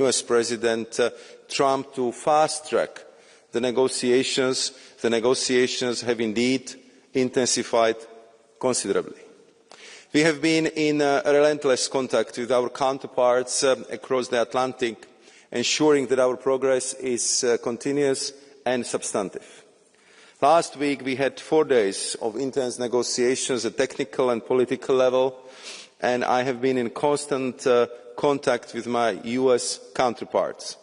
US President Trump to fast-track the negotiations. The negotiations have indeed intensified considerably. We have been in relentless contact with our counterparts across the Atlantic, ensuring that our progress is continuous and substantive. Last week we had 4 days of intense negotiations at technical and political level, and I have been in constant contact with my US counterparts.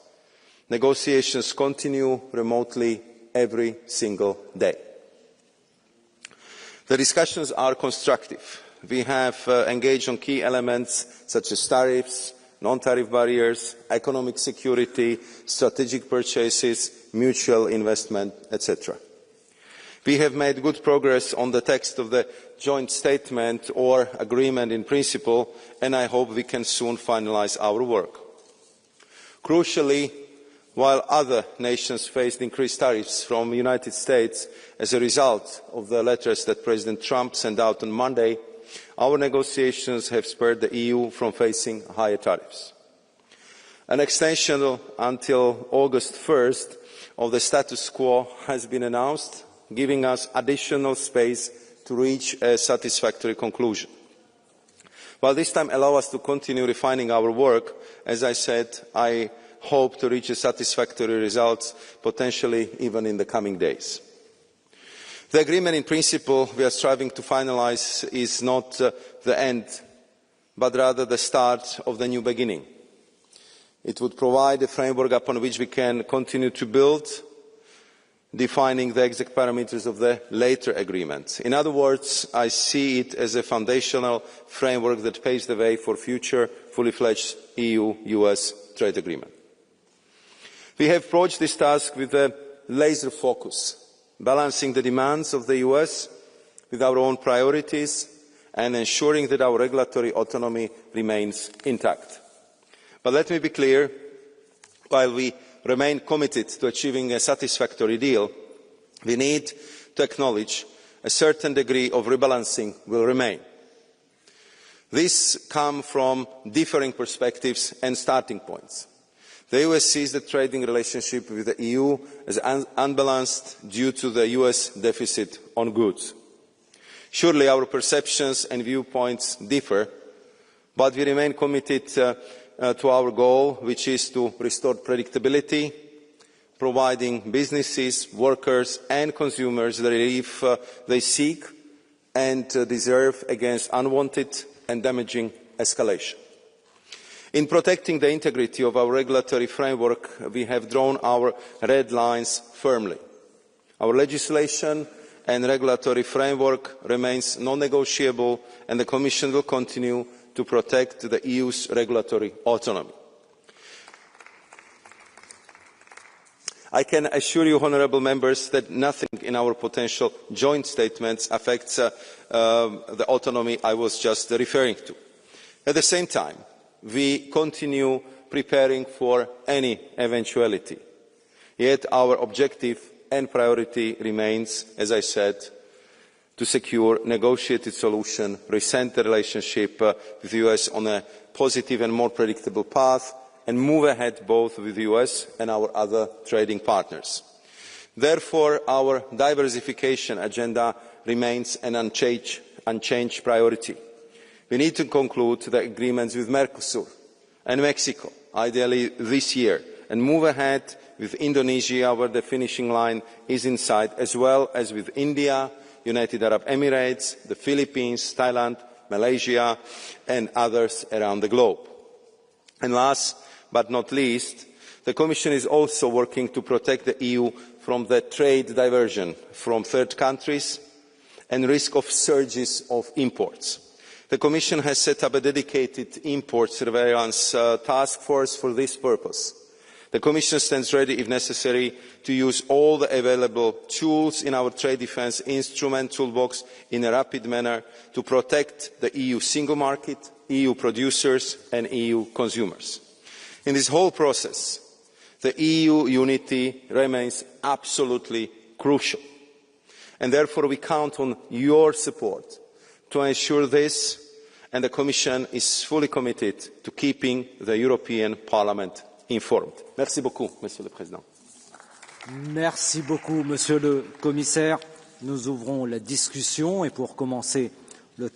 Negotiations continue remotely every single day. The discussions are constructive. We have engaged on key elements such as tariffs, non-tariff barriers, economic security, strategic purchases, mutual investment, etc. We have made good progress on the text of the joint statement or agreement in principle, and I hope we can soon finalise our work. Crucially, while other nations faced increased tariffs from the United States as a result of the letters that President Trump sent out on Monday, our negotiations have spared the EU from facing higher tariffs. An extension until August 1st of the status quo has been announced, giving us additional space to reach a satisfactory conclusion. While this time allows us to continue refining our work, as I said, I hope to reach a satisfactory result, potentially even in the coming days. The agreement in principle we are striving to finalise is not the end, but rather the start of the new beginning. It would provide a framework upon which we can continue to build, defining the exact parameters of the later agreement. In other words, I see it as a foundational framework that paves the way for future fully-fledged EU-US trade agreement. We have approached this task with a laser focus, balancing the demands of the US with our own priorities and ensuring that our regulatory autonomy remains intact. But let me be clear, while we remain committed to achieving a satisfactory deal, we need to acknowledge a certain degree of rebalancing will remain. This comes from differing perspectives and starting points. The US sees the trading relationship with the EU as unbalanced due to the US deficit on goods. Surely our perceptions and viewpoints differ, but we remain committed to our goal, which is to restore predictability, providing businesses, workers and consumers the relief they seek and deserve against unwanted and damaging escalation. In protecting the integrity of our regulatory framework, we have drawn our red lines firmly. Our legislation and regulatory framework remains non-negotiable, and the Commission will continue to protect the EU's regulatory autonomy. I can assure you, honourable members, that nothing in our potential joint statements affects the autonomy I was just referring to. At the same time, we continue preparing for any eventuality. Yet our objective and priority remains, as I said, to secure a negotiated solution, reset the relationship with the US on a positive and more predictable path, and move ahead both with the US and our other trading partners. Therefore, our diversification agenda remains an unchanged priority. We need to conclude the agreements with Mercosur and Mexico, ideally this year, and move ahead with Indonesia, where the finishing line is in sight, as well as with India, United Arab Emirates, the Philippines, Thailand, Malaysia and others around the globe. And last but not least, the Commission is also working to protect the EU from the trade diversion from third countries and risk of surges of imports. The Commission has set up a dedicated import surveillance task force for this purpose. The Commission stands ready, if necessary, to use all the available tools in our trade defence instrument toolbox in a rapid manner to protect the EU single market, EU producers and EU consumers. In this whole process, the EU unity remains absolutely crucial, and therefore we count on your support to ensure this, and the Commission is fully committed to keeping the European Parliament informed. Merci beaucoup, Monsieur le Président. Merci beaucoup, Monsieur le Commissaire. Nous ouvrons la discussion et pour commencer le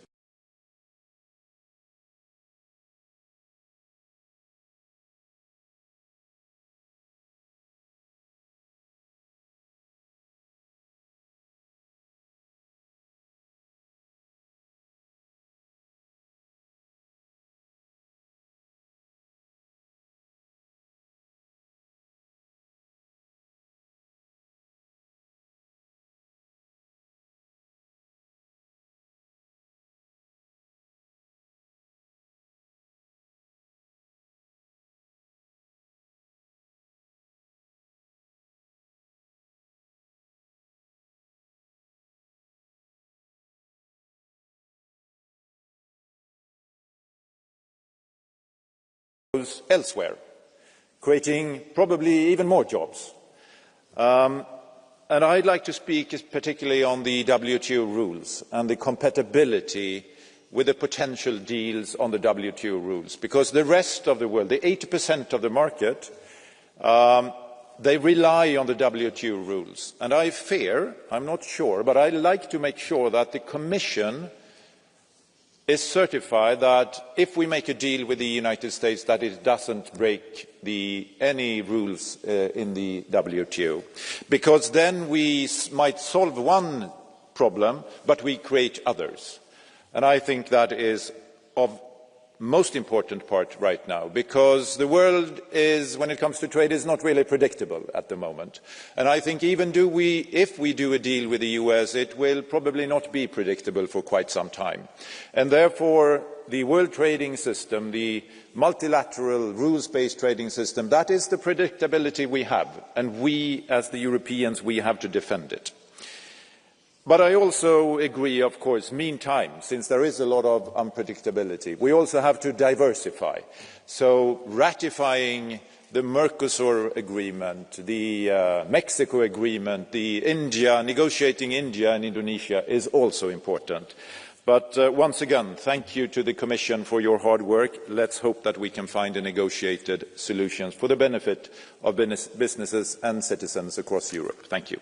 elsewhere, creating probably even more jobs. And I'd like to speak particularly on the WTO rules and the compatibility with the potential deals on the WTO rules, because the rest of the world, the 80% of the market, they rely on the WTO rules. And I fear, I'm not sure, but I'd like to make sure that the Commission is certified that if we make a deal with the United States that it doesn't break any rules in the WTO, because then we might solve one problem but we create others. And I think that is of most important part right now, because the world is, when it comes to trade, is not really predictable at the moment. And I think even if we do a deal with the US, it will probably not be predictable for quite some time. And therefore, the world trading system, the multilateral rules-based trading system, that is the predictability we have. And we, as the Europeans, we have to defend it. But I also agree, of course, meantime, since there is a lot of unpredictability, we also have to diversify. So ratifying the Mercosur agreement, the Mexico agreement, negotiating India and Indonesia is also important. But once again, thank you to the Commission for your hard work. Let's hope that we can find a negotiated solution for the benefit of businesses and citizens across Europe. Thank you.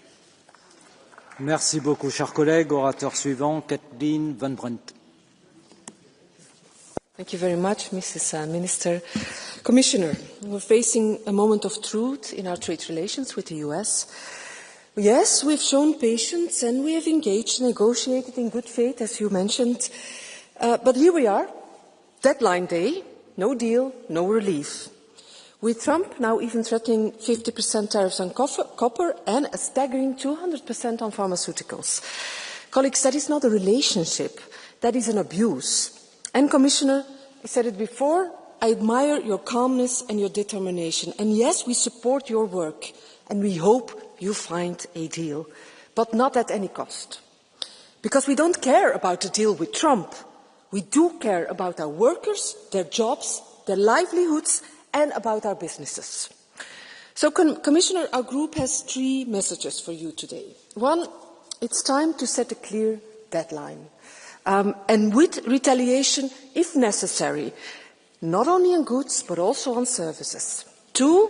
Merci beaucoup, chers collègues. Orateur suivant, Kathleen Van Brent. Thank you very much, Mrs. Minister. Commissioner, we're facing a moment of truth in our trade relations with the US. Yes, we've shown patience and we have engaged, negotiated in good faith, as you mentioned. But here we are, deadline day, no deal, no relief. With Trump now even threatening 50% tariffs on copper and a staggering 200% on pharmaceuticals. Colleagues, that is not a relationship, that is an abuse. And Commissioner, I said it before, I admire your calmness and your determination. And yes, we support your work and we hope you find a deal, but not at any cost. Because we don't care about a deal with Trump. We do care about our workers, their jobs, their livelihoods, and about our businesses. So, Commissioner, our group has three messages for you today. One, it's time to set a clear deadline, and with retaliation if necessary, not only on goods but also on services. Two,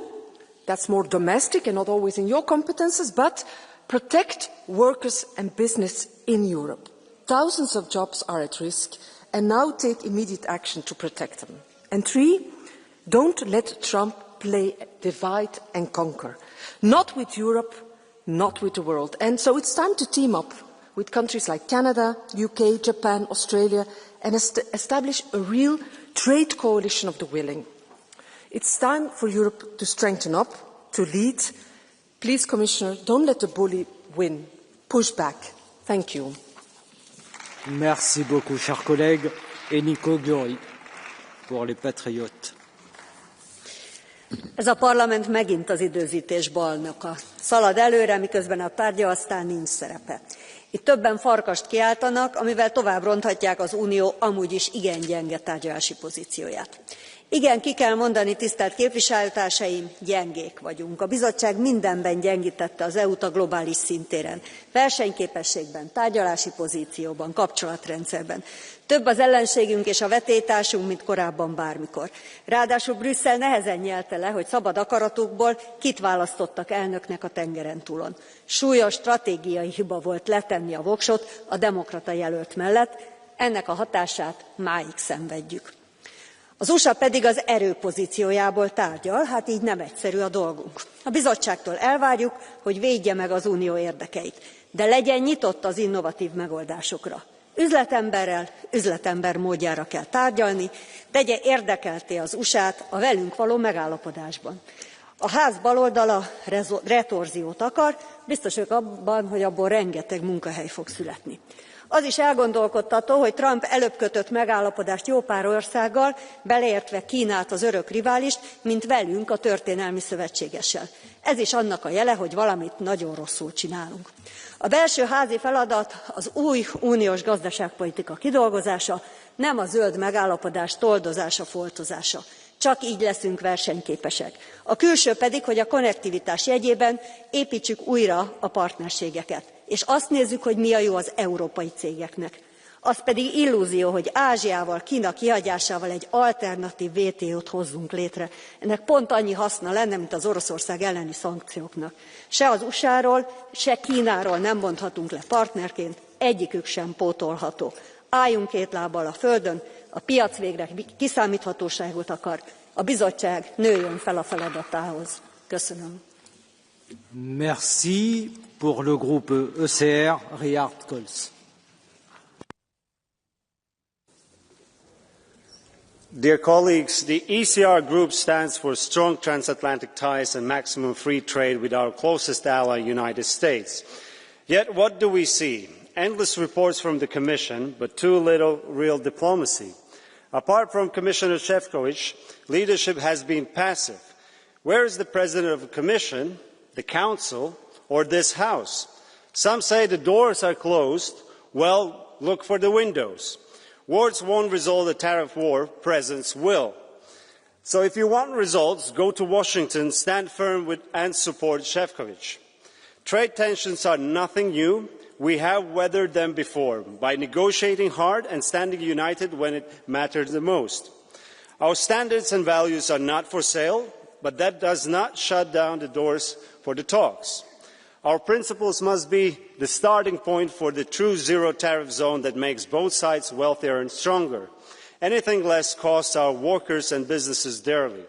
that's more domestic and not always in your competences, but protect workers and business in Europe. Thousands of jobs are at risk, and now take immediate action to protect them. And three, don't let Trump play divide and conquer. Not with Europe, not with the world. And so it's time to team up with countries like Canada, UK, Japan, Australia, and establish a real trade coalition of the willing. It's time for Europe to strengthen up, to lead. Please, Commissioner, don't let the bully win. Push back. Thank you. Merci beaucoup, chers collègues. Et Nico Gyori, pour les Patriotes. Ez a parlament megint az időzítés bajnoka. Szalad előre, miközben a tárgyalásnál nincs szerepe. Itt többen farkast kiáltanak, amivel tovább ronthatják az Unió amúgy is igen gyenge tárgyalási pozícióját. Igen, ki kell mondani, tisztelt képviselőtársaim, gyengék vagyunk. A bizottság mindenben gyengítette az EU-t a globális szintéren. Versenyképességben, tárgyalási pozícióban, kapcsolatrendszerben. Több az ellenségünk és a vetélytársunk, mint korábban bármikor. Ráadásul Brüsszel nehezen nyelte le, hogy szabad akaratukból kit választottak elnöknek a tengeren túlon. Súlyos stratégiai hiba volt letenni a voksot a demokrata jelölt mellett, ennek a hatását máig szenvedjük. Az USA pedig az erő pozíciójából tárgyal, hát így nem egyszerű a dolgunk. A bizottságtól elvárjuk, hogy védje meg az unió érdekeit, de legyen nyitott az innovatív megoldásokra. Üzletemberrel, üzletember módjára kell tárgyalni, tegye érdekeltté az USA-t a velünk való megállapodásban. A ház baloldala retorziót akar, biztosak abban, hogy abból rengeteg munkahely fog születni. Az is elgondolkodtató, hogy Trump előbb kötött megállapodást jó pár országgal, beleértve Kínát, az örök riválist, mint velünk, a történelmi szövetségessel. Ez is annak a jele, hogy valamit nagyon rosszul csinálunk. A belső házi feladat az új uniós gazdaságpolitika kidolgozása, nem a zöld megállapodás toldozása, foltozása. Csak így leszünk versenyképesek. A külső pedig, hogy a konnektivitás jegyében építsük újra a partnerségeket. És azt nézzük, hogy mi a jó az európai cégeknek. Az pedig illúzió, hogy Ázsiával, Kína kihagyásával egy alternatív WTO-t hozzunk létre. Ennek pont annyi haszna lenne, mint az Oroszország elleni szankcióknak. Se az USA-ról, se Kínáról nem mondhatunk le partnerként, egyikük sem pótolható. Álljunk két lábbal a földön, a piac végre kiszámíthatóságot akar, a bizottság nőjön fel a feladatához. Köszönöm. Merci. Pour le groupe ECR, Richard Kolz. Dear colleagues, the ECR group stands for strong transatlantic ties and maximum free trade with our closest ally, United States. Yet what do we see? Endless reports from the Commission, but too little real diplomacy. Apart from Commissioner Sefcovic, leadership has been passive. Where is the President of the Commission, the Council, or this House? Some say the doors are closed. Well, look for the windows. Words won't resolve the tariff war, presence will. So if you want results, go to Washington, stand firm with, and support Sefcovic. Trade tensions are nothing new. We have weathered them before by negotiating hard and standing united when it matters the most. Our standards and values are not for sale, but that does not shut down the doors for the talks. Our principles must be the starting point for the true zero tariff zone that makes both sides wealthier and stronger. Anything less costs our workers and businesses dearly.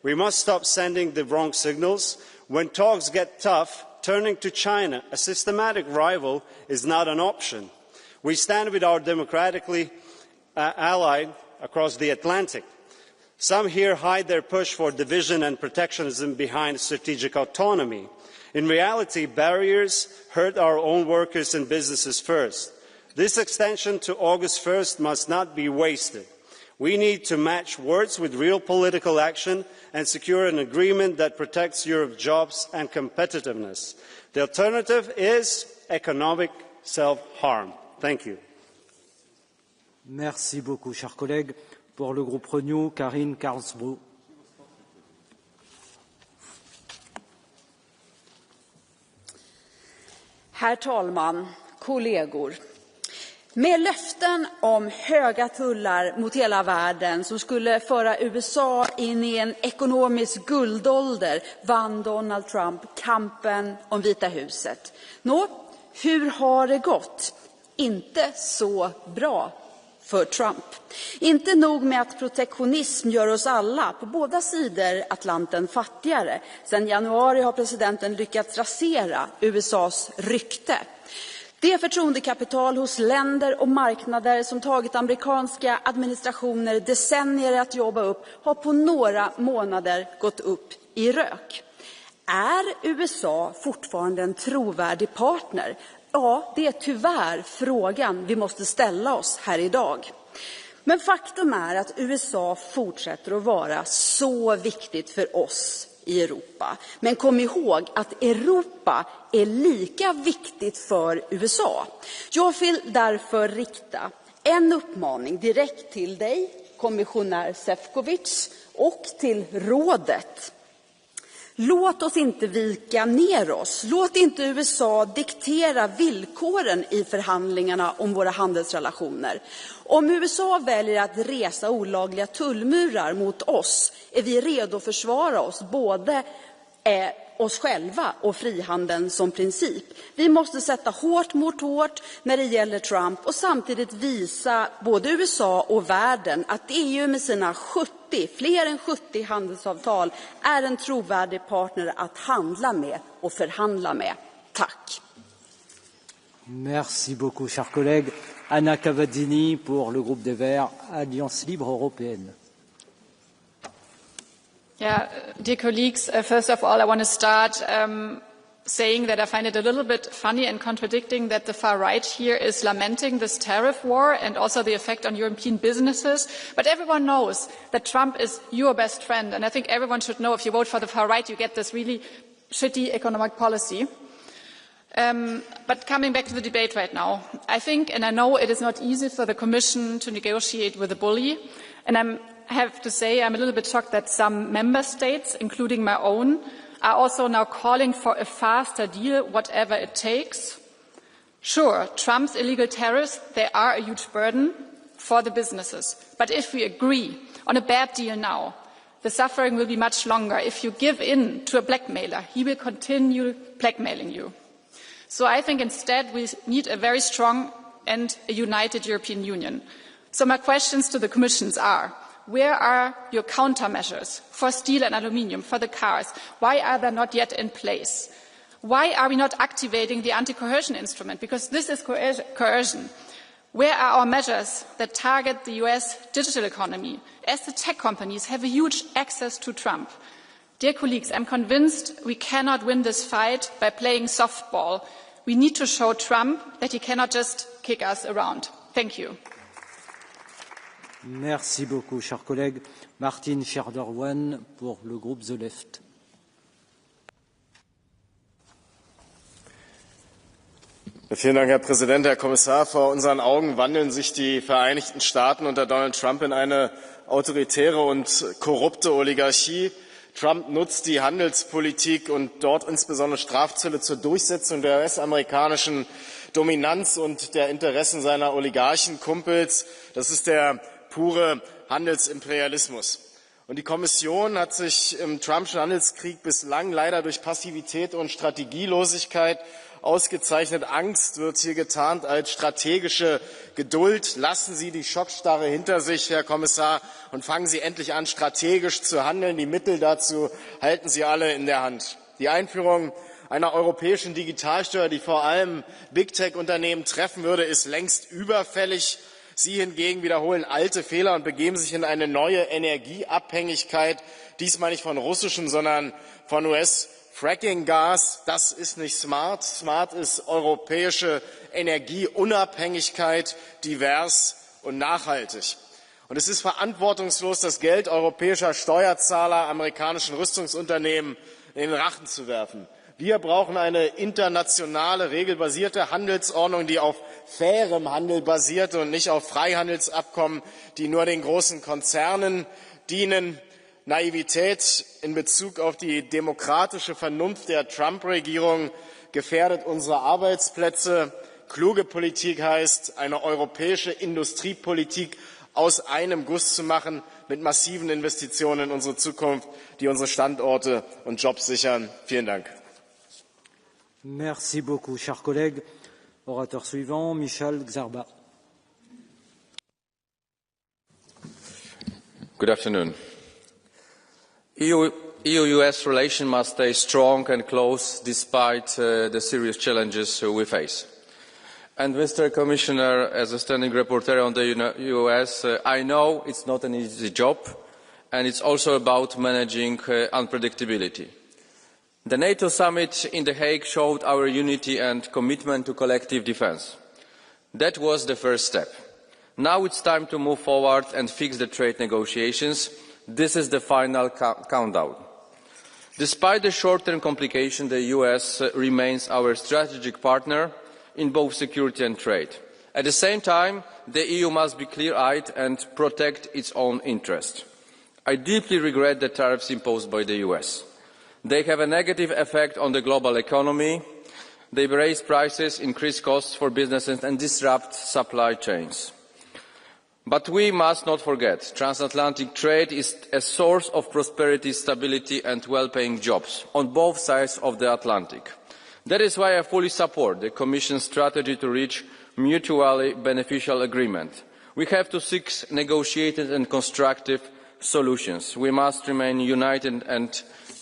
We must stop sending the wrong signals. When talks get tough, turning to China, a systematic rival, is not an option. We stand with our democratically ally across the Atlantic. Some here hide their push for division and protectionism behind strategic autonomy. In reality, barriers hurt our own workers and businesses first. This extension to August 1st must not be wasted. We need to match words with real political action and secure an agreement that protects Europe's jobs and competitiveness. The alternative is economic self-harm. Thank you. Merci beaucoup, chers collègues. Pour le groupe Renew, Karine Karlsbro. Herr talman, kollegor. Med löften om höga tullar mot hela världen som skulle föra USA in i en ekonomisk guldålder vann Donald Trump kampen om Vita huset. Nå, hur har det gått? Inte så bra för Trump. Inte nog med att protektionism gör oss alla på båda sidor Atlanten fattigare. Sedan januari har presidenten lyckats rasera USAs rykte. Det förtroendekapital hos länder och marknader som tagit amerikanska administrationer decennier att jobba upp har på några månader gått upp i rök. Är USA fortfarande en trovärdig partner? Ja, det är tyvärr frågan vi måste ställa oss här idag. Men faktum är att USA fortsätter att vara så viktigt för oss i Europa. Men kom ihåg att Europa är lika viktigt för USA. Jag vill därför rikta en uppmaning direkt till dig, kommissionär Sefcovic och till rådet. Låt oss inte vika ner oss. Låt inte USA diktera villkoren i förhandlingarna om våra handelsrelationer. Om USA väljer att resa olagliga tullmurar mot oss är vi redo att försvara oss, både oss själva och frihandeln som princip. Vi måste sätta hårt mot hårt när det gäller Trump och samtidigt visa både USA och världen att EU med sina fler än 70 handelsavtal är en trovärdig partner att handla med och förhandla med. Tack. Merci beaucoup, chers collègues. Anna Cavadini pour le groupe des Verts, Alliance Libre Européenne. Yeah, dear colleagues, first of all, I want to start saying that I find it a little bit funny and contradicting that the far right here is lamenting this tariff war and also the effect on European businesses. But everyone knows that Trump is your best friend. And I think everyone should know if you vote for the far right, you get this really shitty economic policy. But coming back to the debate right now, I think, and I know it is not easy for the Commission to negotiate with a bully, and I have to say I'm a little bit shocked that some member states, including my own, are also now calling for a faster deal, whatever it takes. Sure, Trump's illegal tariffs, they are a huge burden for the businesses. But if we agree on a bad deal now, the suffering will be much longer. If you give in to a blackmailer, he will continue blackmailing you. So I think instead we need a very strong and a united European Union. So my questions to the Commission are, where are your countermeasures for steel and aluminium, for the cars? Why are they not yet in place? Why are we not activating the anti-coercion instrument? Because this is coercion. Where are our measures that target the US digital economy, as the tech companies have a huge access to Trump? Dear colleagues, I'm convinced we cannot win this fight by playing softball. We need to show Trump that he cannot just kick us around. Thank you. Merci beaucoup, chers collègues. Martin Scherderwan pour le groupe The Left. Vielen Dank, Herr Präsident, Herr Kommissar. Vor unseren Augen wandeln sich die Vereinigten Staaten unter Donald Trump in eine autoritäre und korrupte Oligarchie. Trump nutzt die Handelspolitik und dort insbesondere Strafzölle zur Durchsetzung der US-amerikanischen Dominanz und der Interessen seiner Oligarchenkumpels. Das ist der pure Handelsimperialismus. Und die Kommission hat sich im Trumpschen Handelskrieg bislang leider durch Passivität und Strategielosigkeit ausgezeichnet. Angst wird hier getarnt als strategische Geduld. Lassen Sie die Schockstarre hinter sich, Herr Kommissar, und fangen Sie endlich an, strategisch zu handeln. Die Mittel dazu halten Sie alle in der Hand. Die Einführung einer europäischen Digitalsteuer, die vor allem Big-Tech-Unternehmen treffen würde, ist längst überfällig. Sie hingegen wiederholen alte Fehler und begeben sich in eine neue Energieabhängigkeit, diesmal nicht von russischem, sondern von US-Fracking-Gas. Das ist nicht smart. Smart ist europäische Energieunabhängigkeit, divers und nachhaltig. Und es ist verantwortungslos, das Geld europäischer Steuerzahler amerikanischen Rüstungsunternehmen in den Rachen zu werfen. Wir brauchen eine internationale, regelbasierte Handelsordnung, die auf fairem Handel basiert und nicht auf Freihandelsabkommen, die nur den großen Konzernen dienen. Naivität in Bezug auf die demokratische Vernunft der Trump-Regierung gefährdet unsere Arbeitsplätze. Kluge Politik heißt, eine europäische Industriepolitik aus einem Guss zu machen, mit massiven Investitionen in unsere Zukunft, die unsere Standorte und Jobs sichern. Vielen Dank. Merci beaucoup, chers collègues. Orateur suivant, Michel Xarba. Good afternoon. EU-US relations must stay strong and close despite the serious challenges we face. And Mr. Commissioner, as a standing rapporteur on the US, I know it's not an easy job, and it's also about managing unpredictability. The NATO summit in The Hague showed our unity and commitment to collective defence. That was the first step. Now it's time to move forward and fix the trade negotiations. This is the final countdown. Despite the short-term complications, the US remains our strategic partner in both security and trade. At the same time, the EU must be clear-eyed and protect its own interest. I deeply regret the tariffs imposed by the US. They have a negative effect on the global economy. They raise prices, increase costs for businesses and disrupt supply chains. But we must not forget, transatlantic trade is a source of prosperity, stability and well-paying jobs on both sides of the Atlantic. That is why I fully support the Commission's strategy to reach mutually beneficial agreement. We have to seek negotiated and constructive solutions. We must remain united and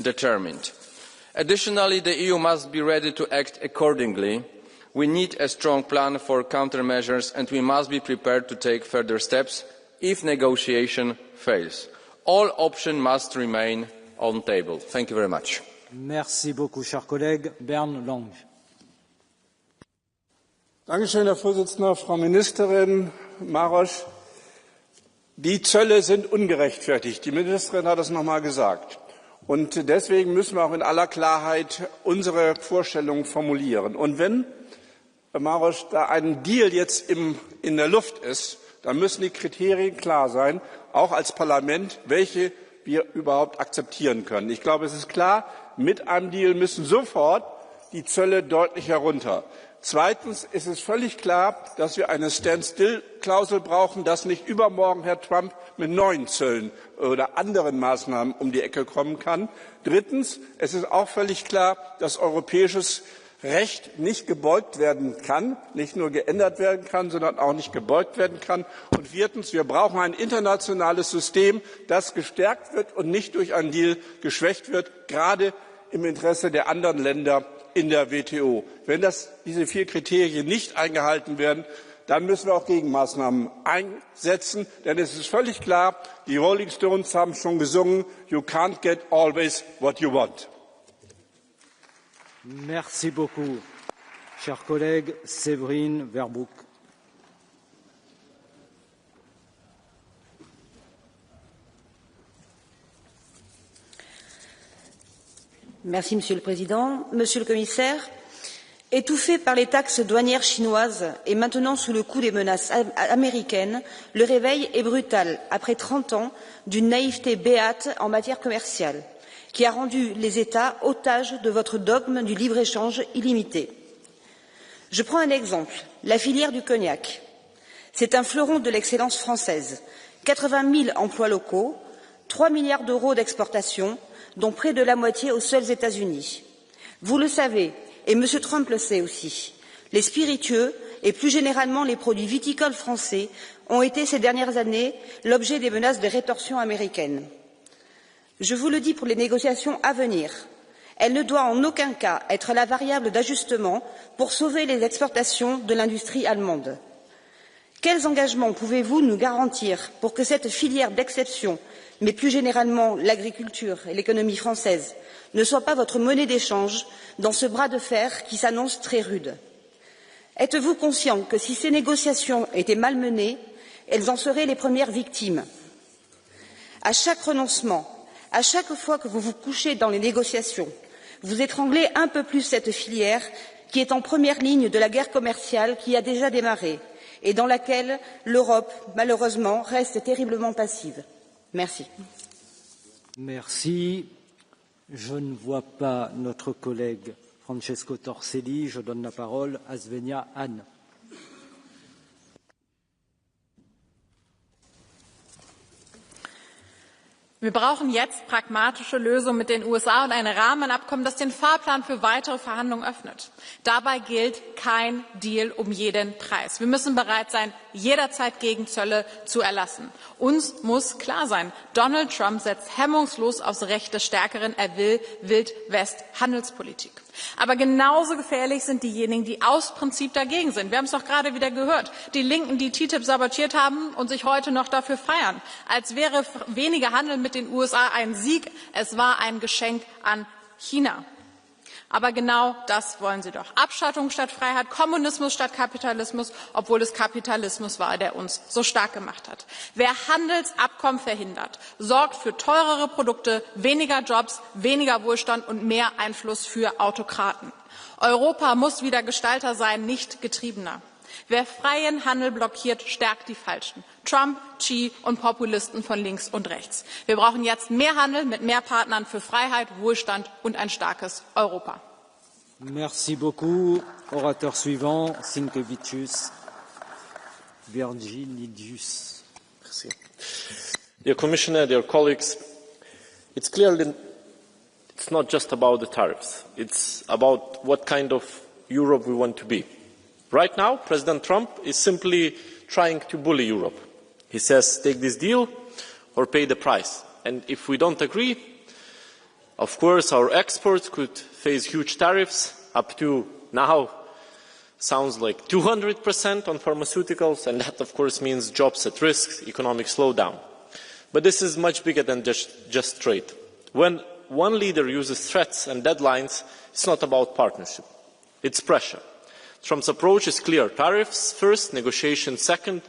determined. Additionally, the EU must be ready to act accordingly. We need a strong plan for countermeasures and we must be prepared to take further steps if negotiation fails. All options must remain on the table. Thank you very much. Merci beaucoup, cher collègue. Bernd Lange. Dankeschön, Herr Vorsitzender, Frau Ministerin Maros. Die Zölle sind ungerechtfertigt. Die Ministerin hat es noch einmal gesagt. Und deswegen müssen wir auch in aller Klarheit unsere Vorstellungen formulieren. Und wenn, Herr Maros, da ein Deal jetzt in der Luft ist, dann müssen die Kriterien klar sein, auch als Parlament, welche wir überhaupt akzeptieren können. Ich glaube, es ist klar, mit einem Deal müssen sofort die Zölle deutlich herunter. Zweitens ist es völlig klar, dass wir eine Standstill-Klausel brauchen, dass nicht übermorgen Herr Trump mit neuen Zöllen oder anderen Maßnahmen um die Ecke kommen kann. Drittens, es ist auch völlig klar, dass europäisches Recht nicht gebeugt werden kann, nicht nur geändert werden kann, sondern auch nicht gebeugt werden kann. Und viertens, wir brauchen ein internationales System, das gestärkt wird und nicht durch einen Deal geschwächt wird, gerade im Interesse der anderen Länder in der WTO. Wenn diese 4 Kriterien nicht eingehalten werden, dann müssen wir auch Gegenmaßnahmen einsetzen. Denn es ist völlig klar, die Rolling Stones haben schon gesungen, you can't get always what you want. Merci beaucoup, cher collègue Séverine Verboek. Merci, Monsieur le Président. Monsieur le Commissaire, étouffé par les taxes douanières chinoises et maintenant sous le coup des menaces américaines, le réveil est brutal après 30 ans d'une naïveté béate en matière commerciale, qui a rendu les États otages de votre dogme du libre-échange illimité. Je prends un exemple, la filière du cognac. C'est un fleuron de l'excellence française. 80 000 emplois locaux, 3 milliards d'euros d'exportation, dont près de la moitié aux seuls États-Unis. Vous le savez, et M. Trump le sait aussi, les spiritueux et plus généralement les produits viticoles français ont été ces dernières années l'objet des menaces de rétorsion américaines. Je vous le dis pour les négociations à venir, elle ne doit en aucun cas être la variable d'ajustement pour sauver les exportations de l'industrie allemande. Quels engagements pouvez-vous nous garantir pour que cette filière d'exception, mais plus généralement l'agriculture et l'économie française, ne soit pas votre monnaie d'échange dans ce bras de fer qui s'annonce très rude? Êtes-vous conscient que si ces négociations étaient mal menées, elles en seraient les premières victimes? À chaque renoncement, à chaque fois que vous vous couchez dans les négociations, vous étranglez un peu plus cette filière qui est en première ligne de la guerre commerciale qui a déjà démarré et dans laquelle l'Europe, malheureusement, reste terriblement passive. Merci. Merci. Je ne vois pas notre collègue Francesco Torselli. Je donne la parole à Svenja Hahn. Wir brauchen jetzt pragmatische Lösungen mit den USA und ein Rahmenabkommen, das den Fahrplan für weitere Verhandlungen öffnet. Dabei gilt kein Deal um jeden Preis. Wir müssen bereit sein, jederzeit Gegenzölle zu erlassen. Uns muss klar sein, Donald Trump setzt hemmungslos aufs Recht des Stärkeren. Er will Wild-West-Handelspolitik. Aber genauso gefährlich sind diejenigen, die aus Prinzip dagegen sind. Wir haben es doch gerade wieder gehört. Die Linken, die TTIP sabotiert haben und sich heute noch dafür feiern, als wäre weniger Handel mit den USA ein Sieg. Es war ein Geschenk an China. Aber genau das wollen sie doch. Abschottung statt Freiheit, Kommunismus statt Kapitalismus, obwohl es Kapitalismus war, der uns so stark gemacht hat. Wer Handelsabkommen verhindert, sorgt für teurere Produkte, weniger Jobs, weniger Wohlstand und mehr Einfluss für Autokraten. Europa muss wieder Gestalter sein, nicht Getriebener. Wer freien Handel blockiert, stärkt die Falschen. Trump, Xi und Populisten von links und rechts. Wir brauchen jetzt mehr Handel mit mehr Partnern für Freiheit, Wohlstand und ein starkes Europa. Merci beaucoup. Orateur suivant, Sinkevicius Virginidis. Merci. Dear Commissioner, dear colleagues, it's clear that it's not just about the tariffs. It's about what kind of Europe we want to be. Right now, President Trump is simply trying to bully Europe. He says, take this deal or pay the price. And if we don't agree, of course, our exports could face huge tariffs up to now sounds like 200% on pharmaceuticals, and that, of course, means jobs at risk, economic slowdown. But this is much bigger than just trade. When one leader uses threats and deadlines, it's not about partnership. It's pressure. Trump's approach is clear. Tariffs first, negotiations second,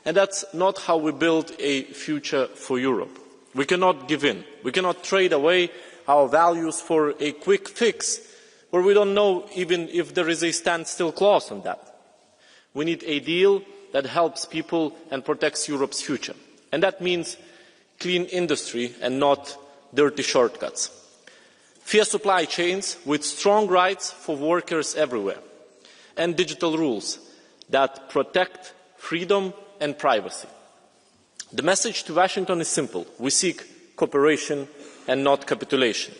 and that's not how we build a future for Europe. We cannot give in. We cannot trade away our values for a quick fix where we don't know even if there is a standstill clause on that. We need a deal that helps people and protects Europe's future. And that means clean industry and not dirty shortcuts. Fair supply chains with strong rights for workers everywhere. And digital rules that protect freedom and privacy. The message to Washington is simple. We seek cooperation and not capitulation.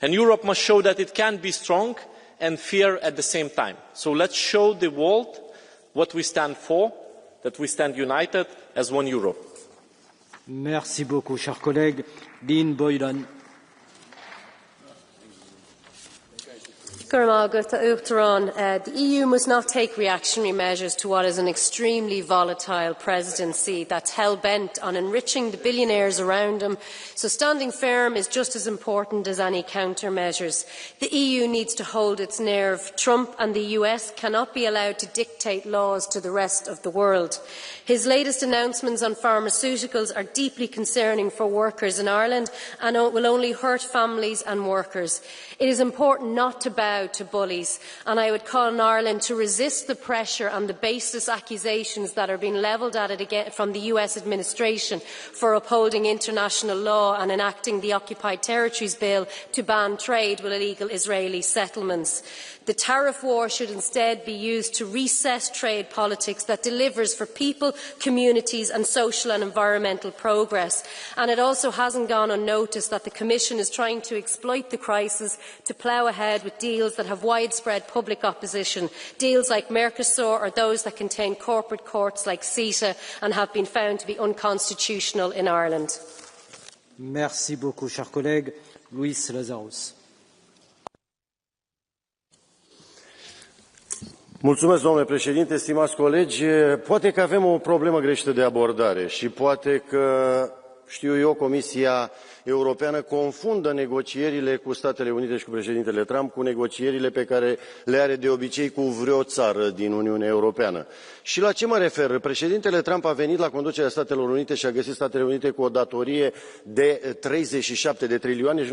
And Europe must show that it can be strong and fair at the same time. So let's show the world what we stand for, that we stand united as one Europe. Merci beaucoup, cher collègue. Dean Boylan. The EU must not take reactionary measures to what is an extremely volatile presidency that's hell-bent on enriching the billionaires around them, so standing firm is just as important as any countermeasures. The EU needs to hold its nerve. Trump and the US cannot be allowed to dictate laws to the rest of the world. His latest announcements on pharmaceuticals are deeply concerning for workers in Ireland and will only hurt families and workers. It is important not to bow to bullies, and I would call on Ireland to resist the pressure and the baseless accusations that are being levelled at it again from the US administration for upholding international law and enacting the Occupied Territories Bill to ban trade with illegal Israeli settlements. The tariff war should instead be used to reset trade politics that delivers for people, communities and social and environmental progress. And it also hasn't gone unnoticed that the Commission is trying to exploit the crisis to plough ahead with deals that have widespread public opposition, deals like Mercosur or those that contain corporate courts like CETA and have been found to be unconstitutional in Ireland. Merci beaucoup, cher collègue. Luis Lazarus. Mulțumesc, domnule președinte, stimați colegi. Poate că avem o problemă greșită de abordare și poate că, știu eu, Comisia Europeană confundă negocierile cu Statele Unite și cu președintele Trump cu negocierile pe care le are de obicei cu vreo țară din Uniunea Europeană. Și la ce mă refer? Președintele Trump a venit la conducerea Statelor Unite și a găsit Statele Unite cu o datorie de 37 de trilioane și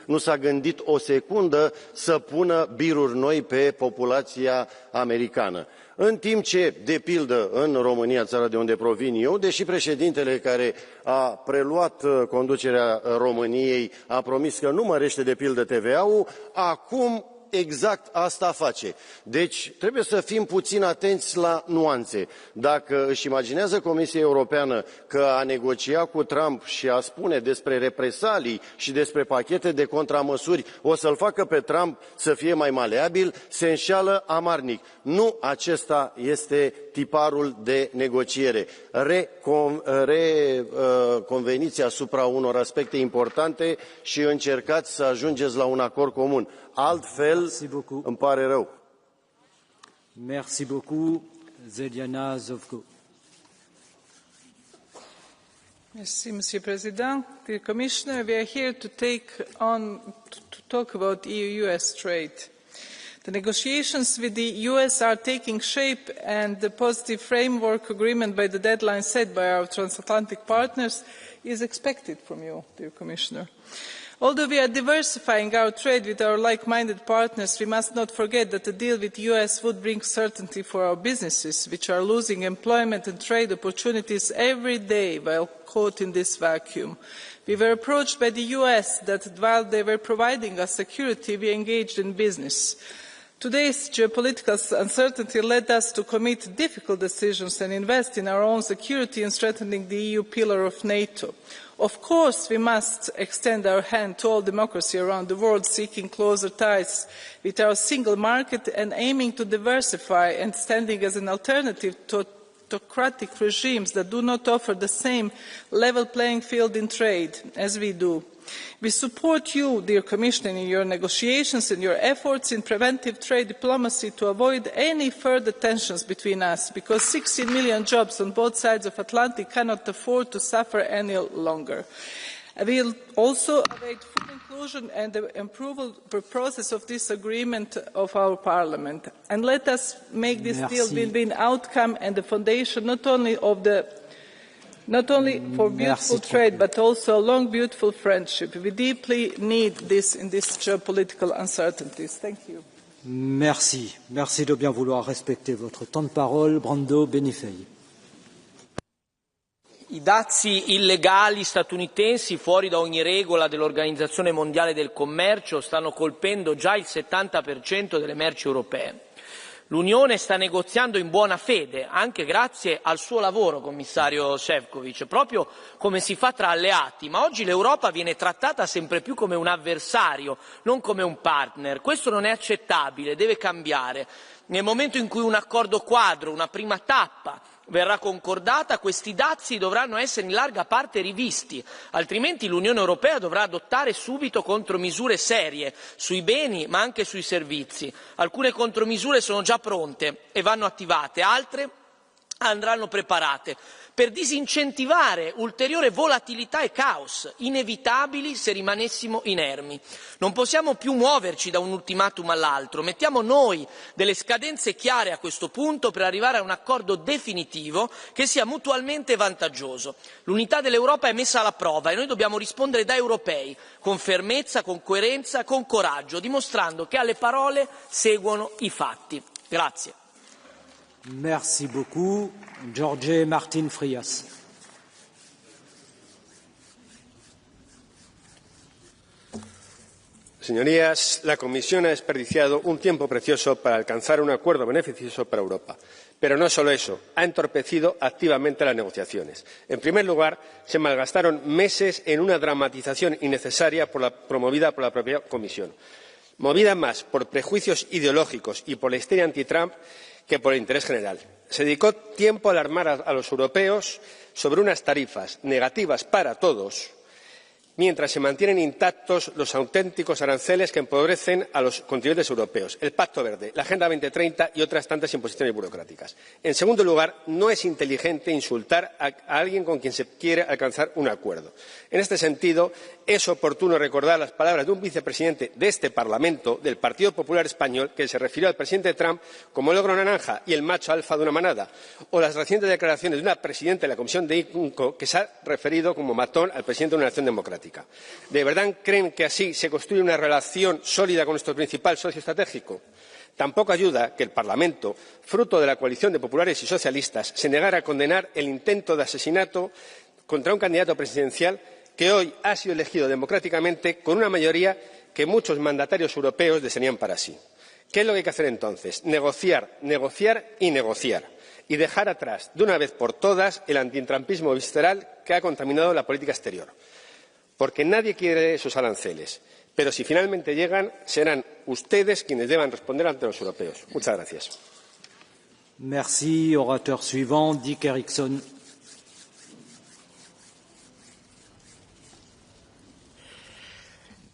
nu s-a gândit o secundă să pună biruri noi pe populația americană. În timp ce, de pildă, în România, țara de unde provin eu, deși președintele care a preluat conducerea României a promis că nu mărește, de pildă, TVA-ul, acum exact asta face. Deci trebuie să fim puțin atenți la nuanțe. Dacă își imaginează Comisia Europeană că a negocia cu Trump și a spune despre represalii și despre pachete de contramăsuri o să-l facă pe Trump să fie mai maleabil, se înșeală amarnic. Nu acesta este tiparul de negociere. Reconveniți asupra unor aspecte importante și încercați să ajungeți la un acord comun. Altfel, îmi pare rău. Merci beaucoup, Zeliana Zovko. Merci, Monsieur President. Dear Commissioner, we are here to talk about EU-US trade. The negotiations with the US are taking shape, and the positive framework agreement by the deadline set by our transatlantic partners is expected from you, dear Commissioner. Although we are diversifying our trade with our like-minded partners, we must not forget that a deal with the US would bring certainty for our businesses, which are losing employment and trade opportunities every day while caught in this vacuum. We were approached by the US that while they were providing us security, we engaged in business. Today's geopolitical uncertainty led us to commit difficult decisions and invest in our own security and strengthening the EU pillar of NATO. Of course, we must extend our hand to all democracy around the world, seeking closer ties with our single market and aiming to diversify and standing as an alternative to autocratic regimes that do not offer the same level playing field in trade as we do. We support you, dear Commissioner, in your negotiations and your efforts in preventive trade diplomacy to avoid any further tensions between us, because 16 million jobs on both sides of the Atlantic cannot afford to suffer any longer. We will also await full inclusion and the approval process of this agreement of our Parliament. And let us make this deal win-win outcome and the foundation not only for beautiful trade, but also a long, beautiful friendship. We deeply need this in these geopolitical uncertainties. Thank you. Merci. Merci de bien vouloir respecter votre temps de parole. Brando Benifei. I dazi illegali statunitensi fuori da ogni regola dell'Organizzazione Mondiale del Commercio stanno colpendo già il 70% delle merci europee. L'Unione sta negoziando in buona fede, anche grazie al suo lavoro, commissario Sefcovic, proprio come si fa tra alleati, ma oggi l'Europa viene trattata sempre più come un avversario, non come un partner. Questo non è accettabile, deve cambiare. Nel momento in cui un accordo quadro, una prima tappa, verrà concordata, questi dazi dovranno essere in larga parte rivisti, altrimenti l'Unione Europea dovrà adottare subito contromisure serie sui beni ma anche sui servizi. Alcune contromisure sono già pronte e vanno attivate, altre andranno preparate per disincentivare ulteriore volatilità e caos, inevitabili se rimanessimo inermi. Non possiamo più muoverci da un ultimatum all'altro, mettiamo noi delle scadenze chiare a questo punto per arrivare a un accordo definitivo che sia mutualmente vantaggioso. L'unità dell'Europa è messa alla prova e noi dobbiamo rispondere da europei, con fermezza, con coerenza, con coraggio, dimostrando che alle parole seguono i fatti. Grazie. Merci beaucoup. Jorge Martin Frias. Señorías, la Comisión ha desperdiciado un tiempo precioso para alcanzar un acuerdo beneficioso para Europa. Pero no solo eso, ha entorpecido activamente las negociaciones. En primer lugar, se malgastaron meses en una dramatización innecesaria promovida por la propia Comisión, movida más por prejuicios ideológicos y por la histeria anti-Trump que por el interés general. Se dedicó tiempo a alarmar a los europeos sobre unas tarifas negativas para todos, mientras se mantienen intactos los auténticos aranceles que empobrecen a los contribuyentes europeos, el Pacto Verde, la Agenda 2030 y otras tantas imposiciones burocráticas. En segundo lugar, no es inteligente insultar a alguien con quien se quiere alcanzar un acuerdo. En este sentido, es oportuno recordar las palabras de un vicepresidente de este Parlamento, del Partido Popular Español, que se refirió al presidente Trump como el ogro naranja y el macho alfa de una manada, o las recientes declaraciones de una presidenta de la Comisión de INCO que se ha referido como matón al presidente de una nación democrática. ¿De verdad creen que así se construye una relación sólida con nuestro principal socio estratégico? Tampoco ayuda que el Parlamento, fruto de la coalición de populares y socialistas, se negara a condenar el intento de asesinato contra un candidato presidencial que hoy ha sido elegido democráticamente con una mayoría que muchos mandatarios europeos desearían para sí. ¿Qué es lo que hay que hacer entonces? Negociar, negociar y negociar. Y dejar atrás, de una vez por todas, el antitrampismo visceral que ha contaminado la política exterior. Porque nadie quiere esos aranceles. Pero si finalmente llegan, serán ustedes quienes deban responder ante los europeos. Muchas gracias. Merci. Orateur suivant, Dick Eriksson.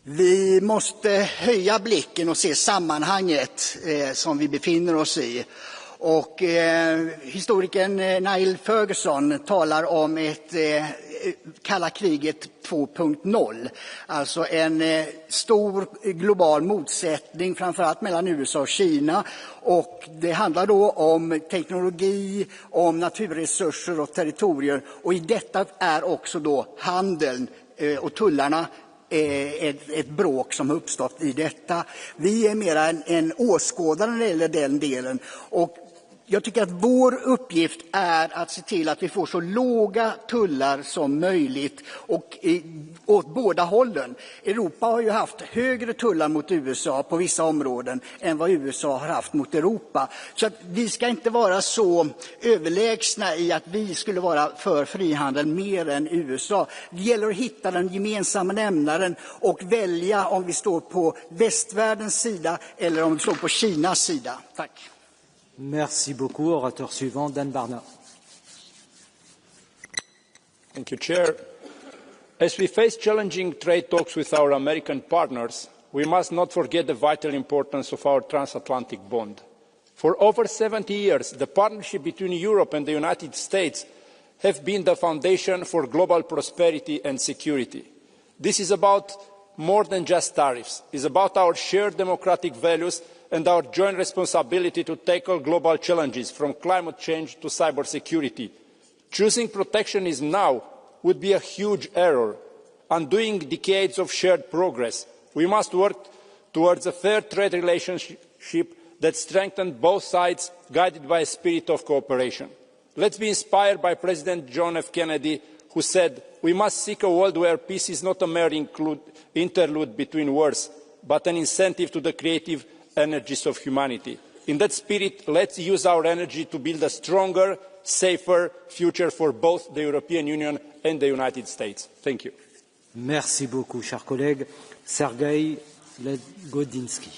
Vi måste höja blicken och se sammanhanget som vi befinner oss i. Och historikern Niall Ferguson talar om ett kalla kriget 2.0, alltså en stor global motsättning framförallt mellan USA och Kina, och det handlar då om teknologi, om naturresurser och territorier, och i detta är också då handeln och tullarna ett bråk som har uppstått i detta. Vi är mera en åskådare när det gäller den delen. Och jag tycker att vår uppgift är att se till att vi får så låga tullar som möjligt och åt båda hållen. Europa har ju haft högre tullar mot USA på vissa områden än vad USA har haft mot Europa. Så att vi ska inte vara så överlägsna i att vi skulle vara för frihandel mer än USA. Det gäller att hitta den gemensamma nämnaren och välja om vi står på västvärldens sida eller om vi står på Kinas sida. Tack. Merci beaucoup. Orateur suivant, Dan Barna. Thank you, Chair. As we face challenging trade talks with our American partners, we must not forget the vital importance of our transatlantic bond. For over 70 years, the partnership between Europe and the United States have been the foundation for global prosperity and security. This is about more than just tariffs. It is about our shared democratic values and our joint responsibility to tackle global challenges from climate change to cybersecurity. Choosing protectionism now would be a huge error, undoing decades of shared progress. We must work towards a fair trade relationship that strengthens both sides, guided by a spirit of cooperation. Let's be inspired by President John F. Kennedy, who said, "We must seek a world where peace is not a mere interlude between wars, but an incentive to the creative energies of humanity." In that spirit, let's use our energy to build a stronger, safer future for both the European Union and the United States. Thank you. Merci beaucoup, cher collègue. Sergei Legodinsky.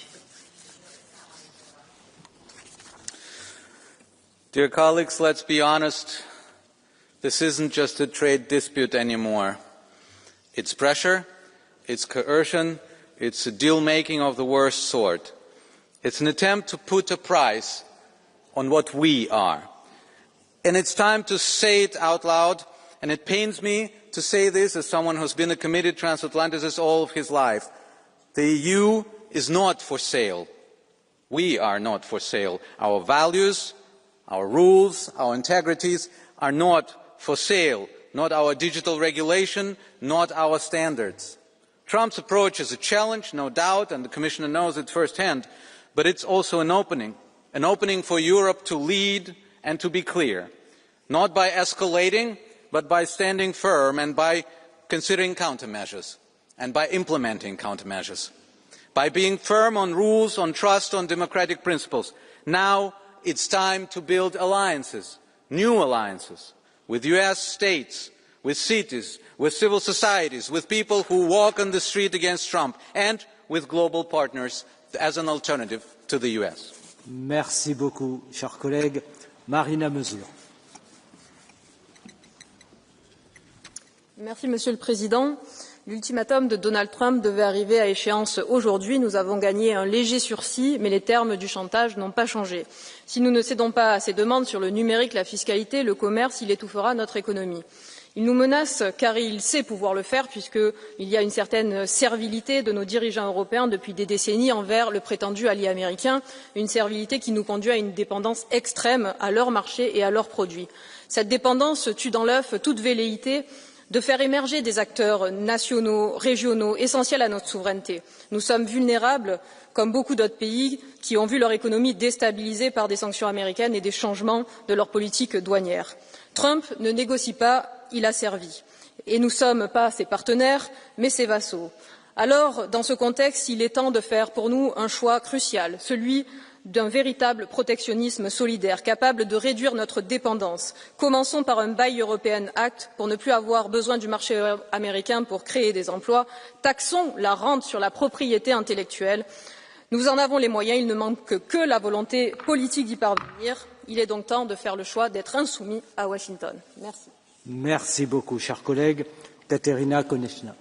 Dear colleagues, let's be honest. This isn't just a trade dispute anymore. It's pressure, it's coercion, it's a deal-making of the worst sort. It's an attempt to put a price on what we are. And it's time to say it out loud, and it pains me to say this as someone who's been a committed transatlanticist all of his life. The EU is not for sale. We are not for sale. Our values, our rules, our integrities are not for sale. Not our digital regulation, not our standards. Trump's approach is a challenge, no doubt, and the Commissioner knows it firsthand. But it's also an opening for Europe to lead and to be clear, not by escalating, but by standing firm and by considering countermeasures and by implementing countermeasures, by being firm on rules, on trust, on democratic principles. Now it's time to build alliances, new alliances, with US states, with cities, with civil societies, with people who walk on the street against Trump, and with global partners as an alternative to the US. Merci beaucoup, cher collègue. Marina Mesure. Merci, Monsieur le Président. L'ultimatum de Donald Trump devait arriver à échéance aujourd'hui. Nous avons gagné un léger sursis, mais les termes du chantage n'ont pas changé. Si nous ne cédons pas à ces demandes sur le numérique, la fiscalité, le commerce, il étouffera notre économie. Il nous menace car il sait pouvoir le faire puisqu'il y a une certaine servilité de nos dirigeants européens depuis des décennies envers le prétendu allié américain, une servilité qui nous conduit à une dépendance extrême à leur marché et à leurs produits. Cette dépendance tue dans l'œuf toute velléité de faire émerger des acteurs nationaux, régionaux, essentiels à notre souveraineté. Nous sommes vulnérables, comme beaucoup d'autres pays qui ont vu leur économie déstabilisée par des sanctions américaines et des changements de leur politique douanière. Trump ne négocie pas, il a servi. Et nous ne sommes pas ses partenaires, mais ses vassaux. Alors, dans ce contexte, il est temps de faire pour nous un choix crucial, celui d'un véritable protectionnisme solidaire, capable de réduire notre dépendance. Commençons par un Buy European Act pour ne plus avoir besoin du marché américain pour créer des emplois. Taxons la rente sur la propriété intellectuelle. Nous en avons les moyens, il ne manque que la volonté politique d'y parvenir. Il est donc temps de faire le choix d'être insoumis à Washington. Merci. Merci beaucoup, cher collègue. Kateřina Konečná.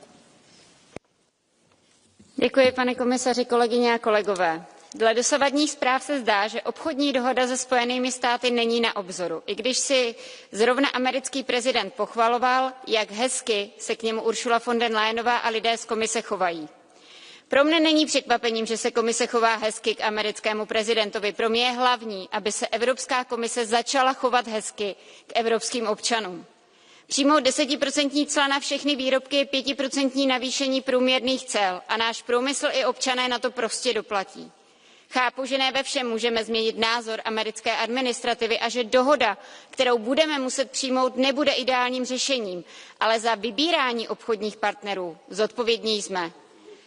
Děkuji, pane komisaři, kolegyně a kolegové. Dle dosavadních zpráv se zdá, že obchodní dohoda se Spojenými státy není na obzoru, i když si zrovna americký prezident pochvaloval, jak hezky se k němu Ursula von der Leyenová a lidé z komise chovají. Pro mne není překvapením, že se komise chová hezky k americkému prezidentovi. Pro mě je hlavní, aby se Evropská komise začala chovat hezky k evropským občanům. Přijmout 10% cla na všechny výrobky je 5% navýšení průměrných cel a náš průmysl i občané na to prostě doplatí. Chápu, že ne ve všem můžeme změnit názor americké administrativy a že dohoda, kterou budeme muset přijmout, nebude ideálním řešením, ale za vybírání obchodních partnerů zodpovědní jsme.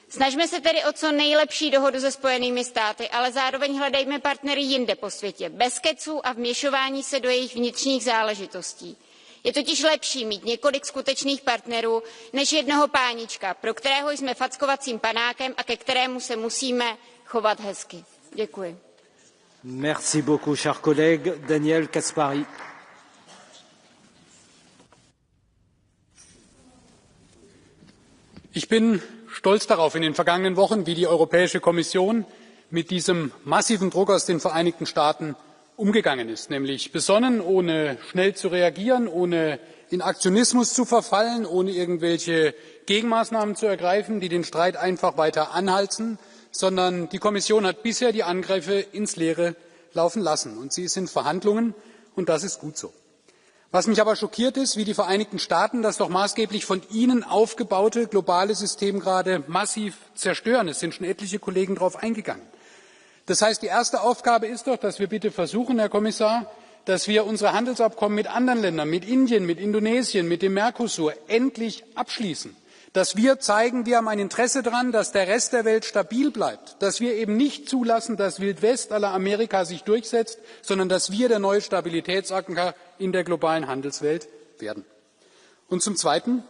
Snažme se tedy o co nejlepší dohodu se Spojenými státy, ale zároveň hledejme partnery jinde po světě, bez keců a vměšování se do jejich vnitřních záležitostí. Je totiž lepší mít několik skutečných partnerů, než jednoho pánička, pro kterého jsme fackovacím panákem a ke kterému se musíme chovat hezky. Děkuji. Merci beaucoup, cher collègue. Daniel Caspary. Ich bin stolz darauf, in den vergangenen Wochen, wie die Europäische Kommission mit diesem massiven Druck aus den Vereinigten Staaten umgegangen ist, nämlich besonnen, ohne schnell zu reagieren, ohne in Aktionismus zu verfallen, ohne irgendwelche Gegenmaßnahmen zu ergreifen, die den Streit einfach weiter anheizen, sondern die Kommission hat bisher die Angriffe ins Leere laufen lassen. Und sie ist in Verhandlungen, und das ist gut so. Was mich aber schockiert ist, wie die Vereinigten Staaten das doch maßgeblich von ihnen aufgebaute globale System gerade massiv zerstören. Es sind schon etliche Kollegen darauf eingegangen. Das heißt, die erste Aufgabe ist doch, dass wir bitte versuchen, Herr Kommissar, dass wir unsere Handelsabkommen mit anderen Ländern, mit Indien, mit Indonesien, mit dem Mercosur endlich abschließen. Dass wir zeigen, wir haben ein Interesse daran, dass der Rest der Welt stabil bleibt, dass wir eben nicht zulassen, dass Wildwest à la Amerika sich durchsetzt, sondern dass wir der neue Stabilitätsanker in der globalen Handelswelt werden. Und zum Zweiten,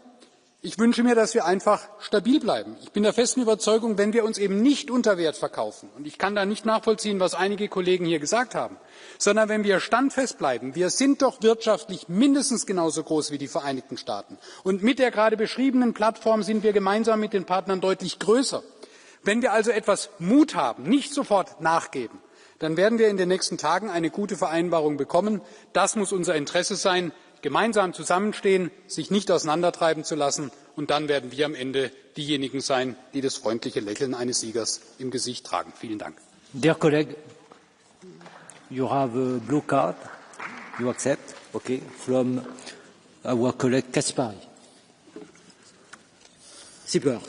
ich wünsche mir, dass wir einfach stabil bleiben. Ich bin der festen Überzeugung, wenn wir uns eben nicht unter Wert verkaufen, und ich kann da nicht nachvollziehen, was einige Kollegen hier gesagt haben, sondern wenn wir standfest bleiben, wir sind doch wirtschaftlich mindestens genauso groß wie die Vereinigten Staaten. Und mit der gerade beschriebenen Plattform sind wir gemeinsam mit den Partnern deutlich größer. Wenn wir also etwas Mut haben, nicht sofort nachgeben, dann werden wir in den nächsten Tagen eine gute Vereinbarung bekommen. Das muss unser Interesse sein. Gemeinsam zusammenstehen, sich nicht auseinandertreiben zu lassen, und dann werden wir am Ende diejenigen sein, die das freundliche Lächeln eines Siegers im Gesicht tragen. Vielen Dank. Dear colleague, you have a blue card. You accept? Okay, from our colleague Caspary. Sieper.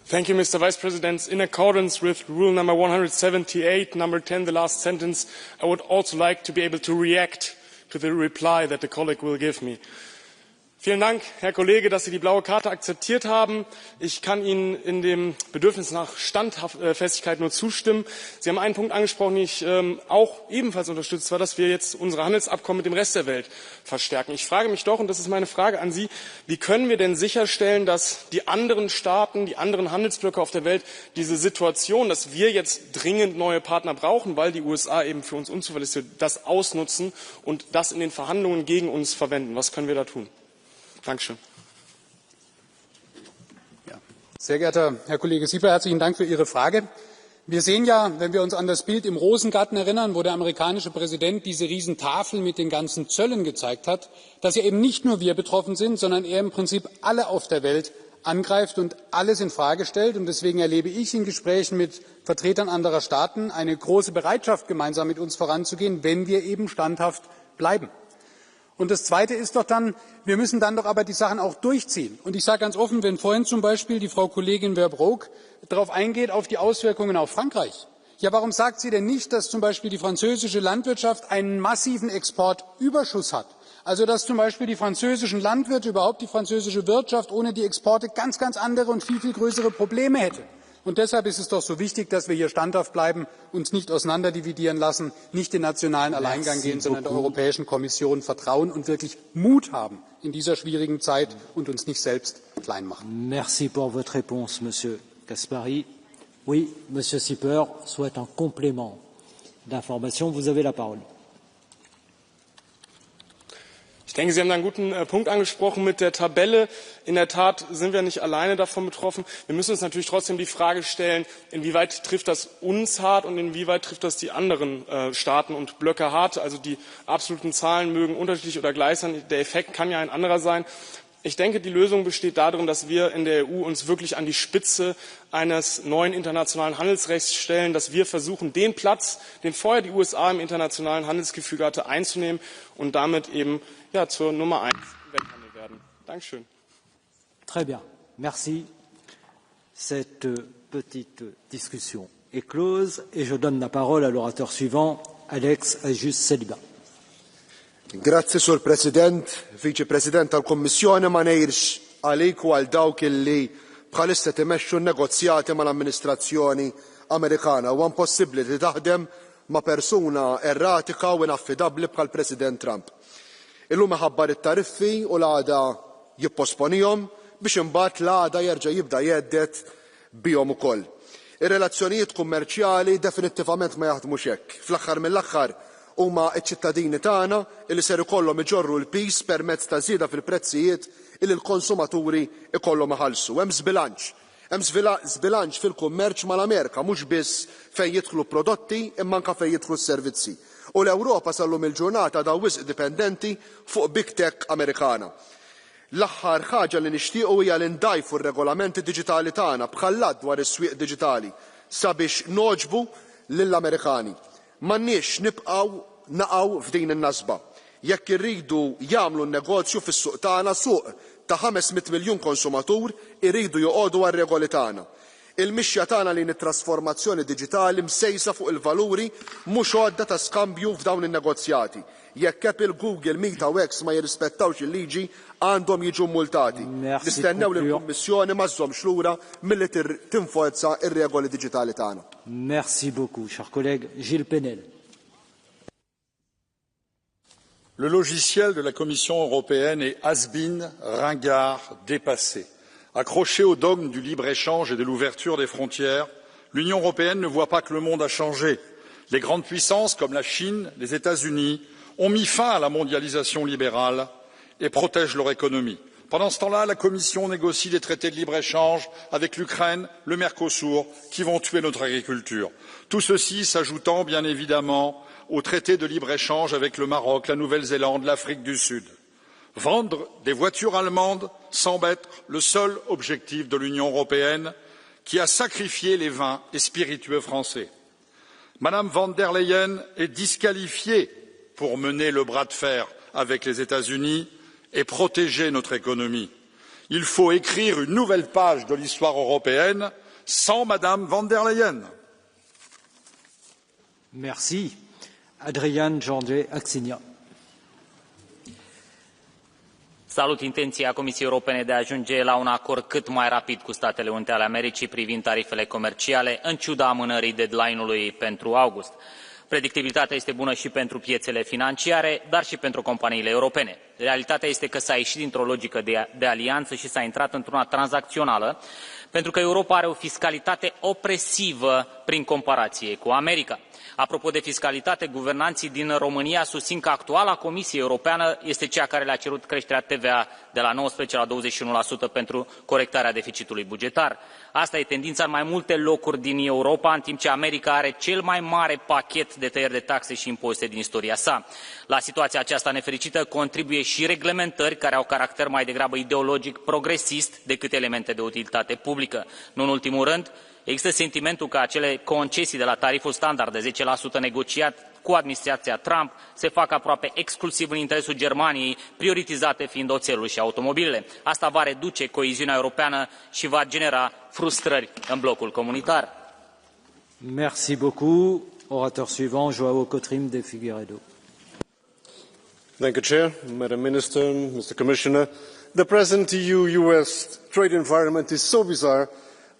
Thank you, Mr. Vice President. In accordance with rule number 178, number 10, the last sentence, I would also like to be able to react to the reply that the colleague will give me. Vielen Dank, Herr Kollege, dass Sie die blaue Karte akzeptiert haben. Ich kann Ihnen in dem Bedürfnis nach Standfestigkeit nur zustimmen. Sie haben einen Punkt angesprochen, den ich auch ebenfalls unterstütze, zwar, dass wir jetzt unsere Handelsabkommen mit dem Rest der Welt verstärken. Ich frage mich doch, und das ist meine Frage an Sie, wie können wir denn sicherstellen, dass die anderen Staaten, die anderen Handelsblöcke auf der Welt diese Situation, dass wir jetzt dringend neue Partner brauchen, weil die USA eben für uns unzuverlässig sind, das ausnutzen und das in den Verhandlungen gegen uns verwenden? Was können wir da tun? Dankeschön. Sehr geehrter Herr Kollege Sieper, herzlichen Dank für Ihre Frage. Wir sehen ja, wenn wir uns an das Bild im Rosengarten erinnern, wo der amerikanische Präsident diese Riesentafel mit den ganzen Zöllen gezeigt hat, dass ja eben nicht nur wir betroffen sind, sondern er im Prinzip alle auf der Welt angreift und alles in Frage stellt. Und deswegen erlebe ich in Gesprächen mit Vertretern anderer Staaten eine große Bereitschaft, gemeinsam mit uns voranzugehen, wenn wir eben standhaft bleiben. Und das Zweite ist doch dann, wir müssen dann doch aber die Sachen auch durchziehen. Und ich sage ganz offen, wenn vorhin zum Beispiel die Frau Kollegin Verbrugge darauf eingeht, auf die Auswirkungen auf Frankreich. Ja, warum sagt sie denn nicht, dass zum Beispiel die französische Landwirtschaft einen massiven Exportüberschuss hat? Also dass zum Beispiel die französischen Landwirte, überhaupt die französische Wirtschaft ohne die Exporte ganz andere und viel größere Probleme hätte. Und deshalb ist es doch so wichtig, dass wir hier standhaft bleiben, uns nicht auseinanderdividieren lassen, nicht den nationalen Alleingang gehen, sondern der Europäischen Kommission vertrauen und wirklich Mut haben in dieser schwierigen Zeit und uns nicht selbst klein machen. Merci pour votre réponse, Monsieur Caspary. Oui, Monsieur Sieper souhaite un complément d'information. Vous avez la parole. Ich denke, Sie haben da einen guten Punkt angesprochen mit der Tabelle. In der Tat sind wir nicht alleine davon betroffen. Wir müssen uns natürlich trotzdem die Frage stellen, inwieweit trifft das uns hart und inwieweit trifft das die anderen Staaten und Blöcke hart. Also die absoluten Zahlen mögen unterschiedlich oder gleich sein. Der Effekt kann ja ein anderer sein. Ich denke, die Lösung besteht darin, dass wir in der EU uns wirklich an die Spitze eines neuen internationalen Handelsrechts stellen, dass wir versuchen, den Platz, den vorher die USA im internationalen Handelsgefüge hatte, einzunehmen und damit eben zur Nummer 1 im Welthandel werden. Dankeschön. Très bien, merci. Cette petite discussion est close et je donne la parole à l'orateur suivant, Alex Agius-Saliba. Grazzi, Sur President, Vice President tal-Kommissjoni, ma ngħidx għalik u għal dawk illi bħalissa timexxu n-negozjati mal-amministrazzjoni Amerikana. Huwa impossibbli li taħdem ma' persuna erratika u inaffidabbli bħal President Trump. Illum iħabbar it-tariffi u l-għada jipposponihom biex imbagħad l-għada jerġa' jibda jgħeddet bihom ukoll. Ir-relazzjonijiet kummerċjali definittivament ma jaħdmux hekk. Fl-aħħar mill-aħħar huma ċ-ċittadini tagħna li ser ikollhom iġorru l-peace permezz ta' żieda fil-prezzijiet illi l-konsumaturi ikollhom iħallsu. Hemm żbilanċ. Hemm żbilanċ fil-kummerċ mal-Amerika mhux biss fejn jidħlu prodotti imma anke fejn jidħlu s-servizzi. U l-Ewropa sallum il-ġurnata da wisq dipendenti fuq big tech Amerikana. L-aħħar ħaġa li nixtiequ hija li ndajfu r-regolamenti diġitali tagħna bħall dwar is-swieq diġitali sabiex noġbu lill-Amerikani. M'għandniex naqgħu f'din in-nasba. Jekk irridu jagħmlu n-negozju fis-suq tagħna suq ta' 500 miljun konsumatur iridu joqogħdu għar-regoli tagħna. Il-mixja tagħna lejn it-trasformazzjoni diġitali msejsa fuq il-valuri mhux għodda ta' skambju f'dawn in-negozjati. Jekk Apple, Google, Meta u X ma jirrispettawx il-liġi għandhom jiġu multati. Nistennew li l-Kummissjoni ma żżommx lura milli tinforza ir-regoli diġitali tagħna. Merci beaucoup, cher collègue. Gilles Penel. Le logiciel de la Commission européenne est has-been, ringard, dépassé. Accroché au dogme du libre-échange et de l'ouverture des frontières, l'Union européenne ne voit pas que le monde a changé. Les grandes puissances comme la Chine, les États-Unis ont mis fin à la mondialisation libérale et protègent leur économie. Pendant ce temps-là, la Commission négocie des traités de libre-échange avec l'Ukraine, le Mercosur, qui vont tuer notre agriculture. Tout ceci s'ajoutant, bien évidemment, aux traités de libre-échange avec le Maroc, la Nouvelle-Zélande, l'Afrique du Sud. Vendre des voitures allemandes semble être le seul objectif de l'Union européenne, qui a sacrifié les vins et spiritueux français. Madame von der Leyen est disqualifiée pour mener le bras de fer avec les États-Unis et protéger notre économie. Il faut écrire une nouvelle page de l'histoire européenne sans Madame von der Leyen. Merci. Adrian George Axigna. Salut intenția Comisiei Europene de a ajunge la un acord cât mai rapid cu Statele Unite ale Americii privind tarifele comerciale, în ciuda amânării deadline-ului pentru august. Predictibilitatea este bună și pentru piețele financiare, dar și pentru companiile europene. Realitatea este că s-a ieșit dintr-o logică de alianță și s-a intrat într-una tranzacțională, pentru că Europa are o fiscalitate opresivă prin comparație cu America. Apropo de fiscalitate, guvernanții din România susțin că actuala Comisie Europeană este cea care le-a cerut creșterea TVA de la 19 la 21% pentru corectarea deficitului bugetar. Asta e tendința în mai multe locuri din Europa, în timp ce America are cel mai mare pachet de tăieri de taxe și impozite din istoria sa. La situația aceasta nefericită contribuie și reglementări care au caracter mai degrabă ideologic progresist decât elemente de utilitate publică. Nu în ultimul rând, există sentimentul că acele concesii de la tariful standard de 10% negociat cu administrația Trump se fac aproape exclusiv în interesul Germaniei, prioritizate fiind oțelul și automobilele. Asta va reduce coeziunea europeană și va genera frustrări în blocul comunitar. Merci beaucoup. Orateur suivant, João Cotrim de Figueiredo. Thank you, Chair, Madam Minister, Mr. Commissioner. The present EU-US trade environment is so bizarre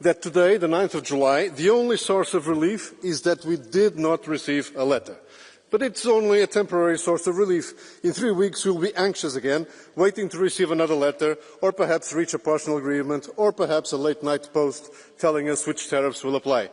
that today, the 9th of July, the only source of relief is that we did not receive a letter. But it's only a temporary source of relief. In 3 weeks, we'll be anxious again, waiting to receive another letter, or perhaps reach a partial agreement, or perhaps a late-night post telling us which tariffs will apply.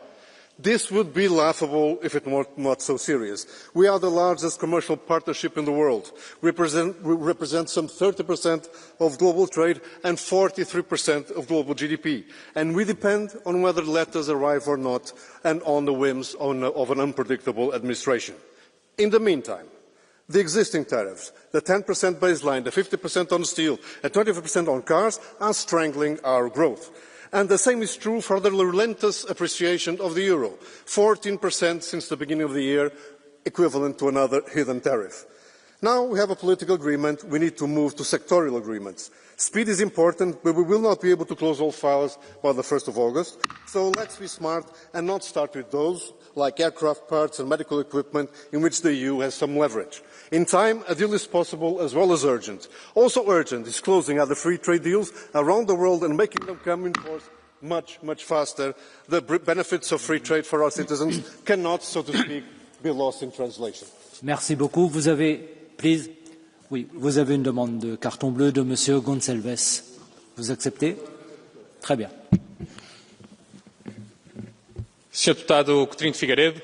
This would be laughable if it were not so serious. We are the largest commercial partnership in the world. We represent some 30% of global trade and 43% of global GDP. And we depend on whether letters arrive or not and on the whims of an unpredictable administration. In the meantime, The existing tariffs, the 10% baseline, the 50% on steel, and 25% on cars, are strangling our growth. And the same is true for the relentless appreciation of the euro, 14% since the beginning of the year, equivalent to another hidden tariff. Now we have a political agreement, we need to move to sectorial agreements. Speed is important, but we will not be able to close all files by the 1st of August. So let's be smart and not start with those, like aircraft parts and medical equipment, in which the EU has some leverage. In time, a deal is possible as well as urgent. Also urgent is closing other free trade deals around the world and making them come in force much, much faster. The benefits of free trade for our citizens cannot, so to speak, be lost in translation. Merci beaucoup. Vous avez une demande de carton bleu de Monsieur Gonçalves. Vous acceptez? Très bien. Sr. Deputado Coutinho de Figueiredo,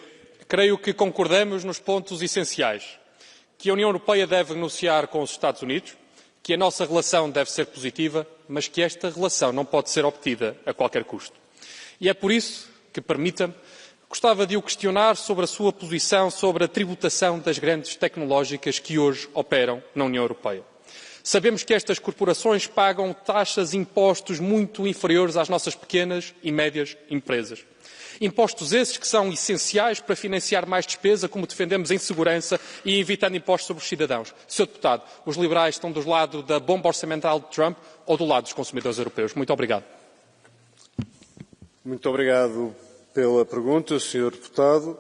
creio que concordamos nos pontos essenciais. Que a União Europeia deve negociar com os Estados Unidos, que a nossa relação deve ser positiva, mas que esta relação não pode ser obtida a qualquer custo. E é por isso que, permita-me, gostava de o questionar sobre a sua posição sobre a tributação das grandes tecnológicas que hoje operam na União Europeia. Sabemos que estas corporações pagam taxas e impostos muito inferiores às nossas pequenas e médias empresas. Impostos esses que são essenciais para financiar mais despesa, como defendemos em segurança e evitando impostos sobre os cidadãos. Sr. Deputado, os liberais estão do lado da bomba orçamental de Trump ou do lado dos consumidores europeus? Muito obrigado. Muito obrigado pela pergunta, Sr. Deputado.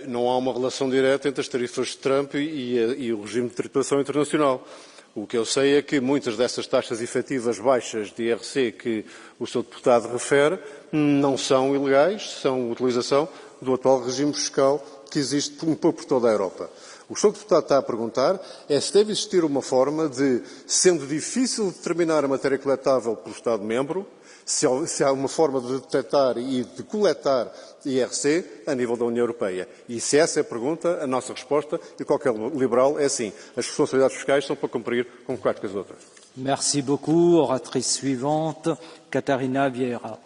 Não há uma relação direta entre as tarifas de Trump e o regime de tributação internacional. O que eu sei é que muitas dessas taxas efetivas baixas de IRC que o Sr. Deputado refere não são ilegais, são utilização do atual regime fiscal que existe por toda a Europa. O que o Sr. Deputado está a perguntar é se deve existir uma forma de, sendo difícil determinar a matéria coletável pelo Estado-membro, se há uma forma de detectar e de coletar IRC a nível da União Europeia. E se essa é a pergunta, a nossa resposta, e qualquer liberal, é sim. As responsabilidades fiscais são para cumprir como qualquer as outras. Merci beaucoup. Oratrice suivante, Catarina Vieira.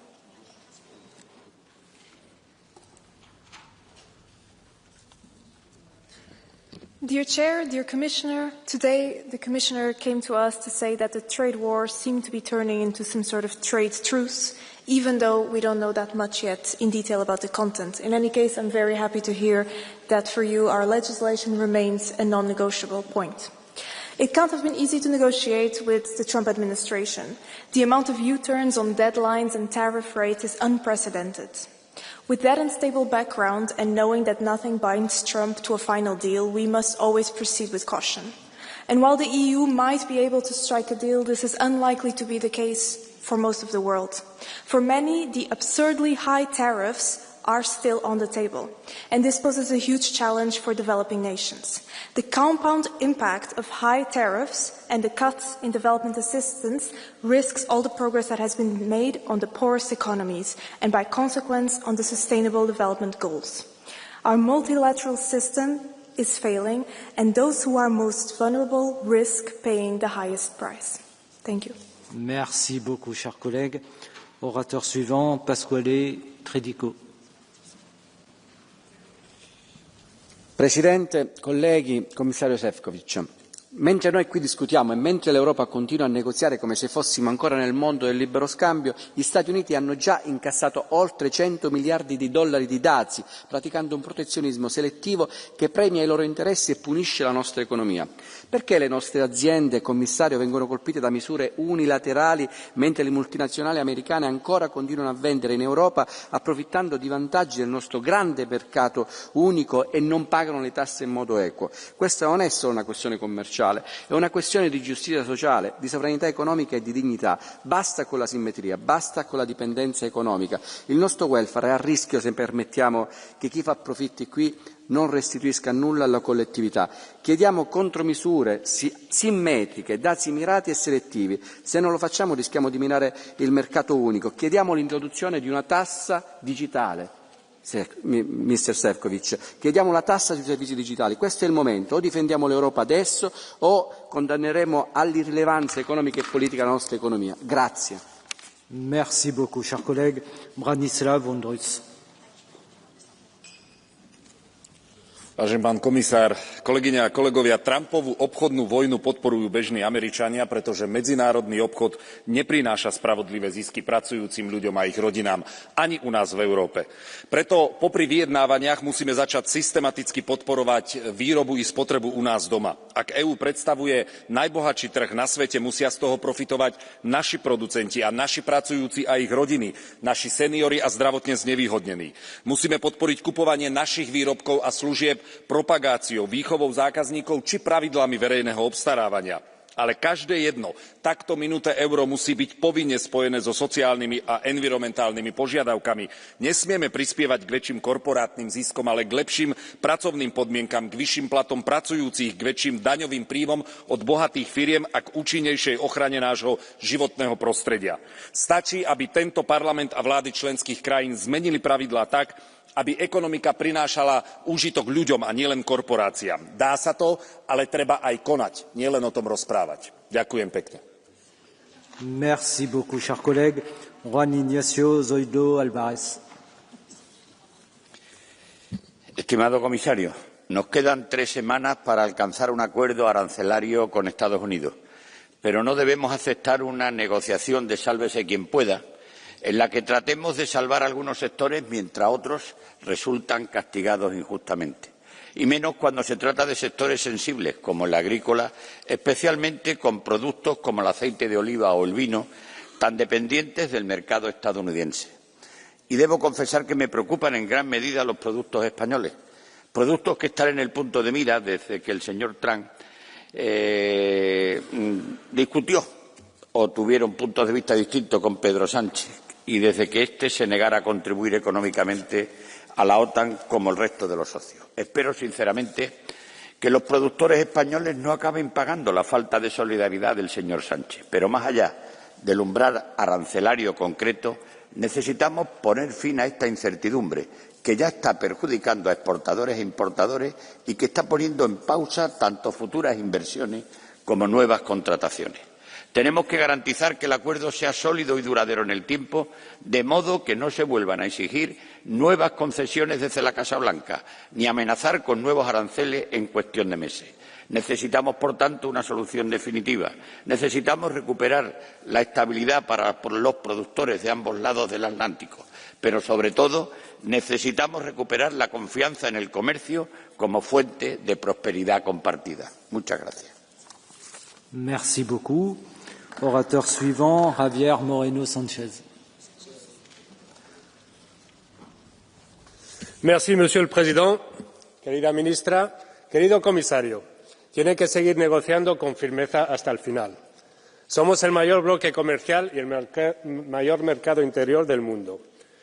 Dear Chair, dear Commissioner, today the Commissioner came to us to say that the trade war seemed to be turning into some sort of trade truce, even though we don't know that much yet in detail about the content. In any case, I'm very happy to hear that for you our legislation remains a non-negotiable point. It can't have been easy to negotiate with the Trump administration. The amount of U-turns on deadlines and tariff rates is unprecedented. With that unstable background and knowing that nothing binds Trump to a final deal, we must always proceed with caution. And while the EU might be able to strike a deal, this is unlikely to be the case for most of the world. For many, the absurdly high tariffs are still on the table, and this poses a huge challenge for developing nations. The compound impact of high tariffs and the cuts in development assistance risks all the progress that has been made on the poorest economies and, by consequence, on the sustainable development goals. Our multilateral system is failing, and those who are most vulnerable risk paying the highest price. Thank you. Merci beaucoup, chers collègues. Orateur suivant, Pasquale Tredico. Presidente, colleghi, commissario Sefcovic, mentre noi qui discutiamo e mentre l'Europa continua a negoziare come se fossimo ancora nel mondo del libero scambio, gli Stati Uniti hanno già incassato oltre 100 miliardi di dollari di dazi, praticando un protezionismo selettivo che premia i loro interessi e punisce la nostra economia. Perché le nostre aziende, commissario, vengono colpite da misure unilaterali mentre le multinazionali americane ancora continuano a vendere in Europa approfittando di vantaggi del nostro grande mercato unico e non pagano le tasse in modo equo? Questa non è solo una questione commerciale, è una questione di giustizia sociale, di sovranità economica e di dignità. Basta con la simmetria, basta con la dipendenza economica. Il nostro welfare è a rischio se permettiamo che chi fa profitti qui non restituisca nulla alla collettività. Chiediamo contromisure simmetriche, dazi mirati e selettivi. Se non lo facciamo rischiamo di minare il mercato unico. Chiediamo l'introduzione di una tassa digitale. Mr. Sefcovic, chiediamo la tassa sui servizi digitali. Questo è il momento. O difendiamo l'Europa adesso o condanneremo all'irrilevanza economica e politica la nostra economia. Grazie. Merci beaucoup, chers collègues. Branislav Vondrus. Vážený pán komisár, kolegyne a kolegovia, Trumpovú obchodnú vojnu podporujú bežní Američania, pretože medzinárodný obchod neprináša spravodlivé zisky pracujúcim ľuďom a ich rodinám ani u nás v Európe. Preto popri vyjednávaniach musíme začať systematicky podporovať výrobu i spotrebu u nás doma. Ak EÚ predstavuje najbohatší trh na svete, musia z toho profitovať naši producenti a naši pracujúci a ich rodiny, naši seniori a zdravotne znevýhodnení. Musíme podporiť kupovanie našich výrobkov a služieb propagáciou, výchovou zákazníkov či pravidlami verejného obstarávania. Ale každé jedno takto minuté euro musí byť povinne spojené so sociálnymi a environmentálnymi požiadavkami. Nesmieme prispievať k väčším korporátnym ziskom, ale k lepším pracovným podmienkam, k vyšším platom pracujúcich, k väčším daňovým príjmom od bohatých firiem a k účinnejšej ochrane nášho životného prostredia. Stačí, aby tento parlament a vlády členských krajín zmenili pravidlá tak, aby ekonomika prinášala úžitok ľuďom a nielen korporáciám. Dá sa to, ale treba aj konať, nielen o tom rozprávať. Ďakujem pekne. Merci beaucoup, cher collègue. Juan Ignacio Zoido Álvarez. Estimado comisario, nos quedan 3 semanas para alcanzar un acuerdo arancelario con Estados Unidos, pero no debemos aceptar una negociación de sálvese quien pueda, en la que tratemos de salvar algunos sectores mientras otros resultan castigados injustamente. Y menos cuando se trata de sectores sensibles, como el agrícola, especialmente con productos como el aceite de oliva o el vino, tan dependientes del mercado estadounidense. Y debo confesar que me preocupan en gran medida los productos españoles, productos que están en el punto de mira desde que el señor Trump discutió o tuvieron puntos de vista distintos con Pedro Sánchez, y desde que éste se negara a contribuir económicamente a la OTAN como el resto de los socios. Espero sinceramente que los productores españoles no acaben pagando la falta de solidaridad del señor Sánchez. Pero más allá del umbral arancelario concreto, necesitamos poner fin a esta incertidumbre que ya está perjudicando a exportadores e importadores y que está poniendo en pausa tanto futuras inversiones como nuevas contrataciones. Tenemos que garantizar que el acuerdo sea sólido y duradero en el tiempo, de modo que no se vuelvan a exigir nuevas concesiones desde la Casa Blanca, ni amenazar con nuevos aranceles en cuestión de meses. Necesitamos, por tanto, una solución definitiva. Necesitamos recuperar la estabilidad para los productores de ambos lados del Atlántico, pero, sobre todo, necesitamos recuperar la confianza en el comercio como fuente de prosperidad compartida. Muchas gracias. Merci beaucoup. Orateur suivant, Javier Moreno Sánchez. Merci, Monsieur le Président. Querida ministra, querido comisario, tiene que seguir negociando con firmeza hasta el final. Somos el mayor bloque comercial y el mayor mercado interior del mundo.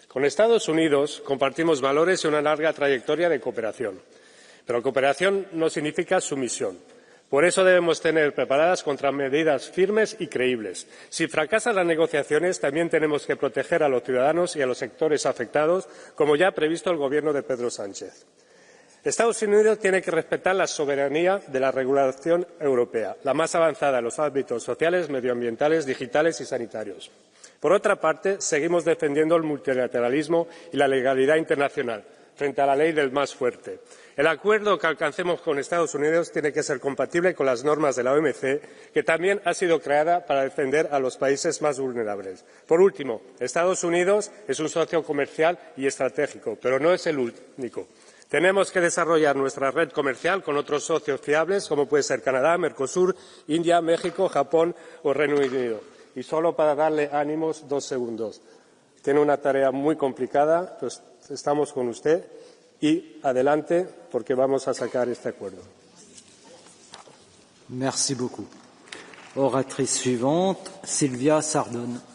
Con Estados Unidos compartimos valores y una larga trayectoria de cooperación. Pero cooperación no significa sumisión. Por eso debemos tener preparadas contramedidas firmes y creíbles. Si fracasan las negociaciones, también tenemos que proteger a los ciudadanos y a los sectores afectados, como ya ha previsto el Gobierno de Pedro Sánchez. Estados Unidos tiene que respetar la soberanía de la regulación europea, la más avanzada en los ámbitos sociales, medioambientales, digitales y sanitarios. Por otra parte, seguimos defendiendo el multilateralismo y la legalidad internacional frente a la ley del más fuerte. El acuerdo que alcancemos con Estados Unidos tiene que ser compatible con las normas de la OMC, que también ha sido creada para defender a los países más vulnerables. Por último, Estados Unidos es un socio comercial y estratégico, pero no es el único. Tenemos que desarrollar nuestra red comercial con otros socios fiables, como puede ser Canadá, Mercosur, India, México, Japón o Reino Unido. Y solo para darle ánimos, 2 segundos. Tiene una tarea muy complicada, pues estamos con usted. Y adelante, porque vamos a sacar este acuerdo. Merci beaucoup. Oratrice suivante, Silvia Sardone.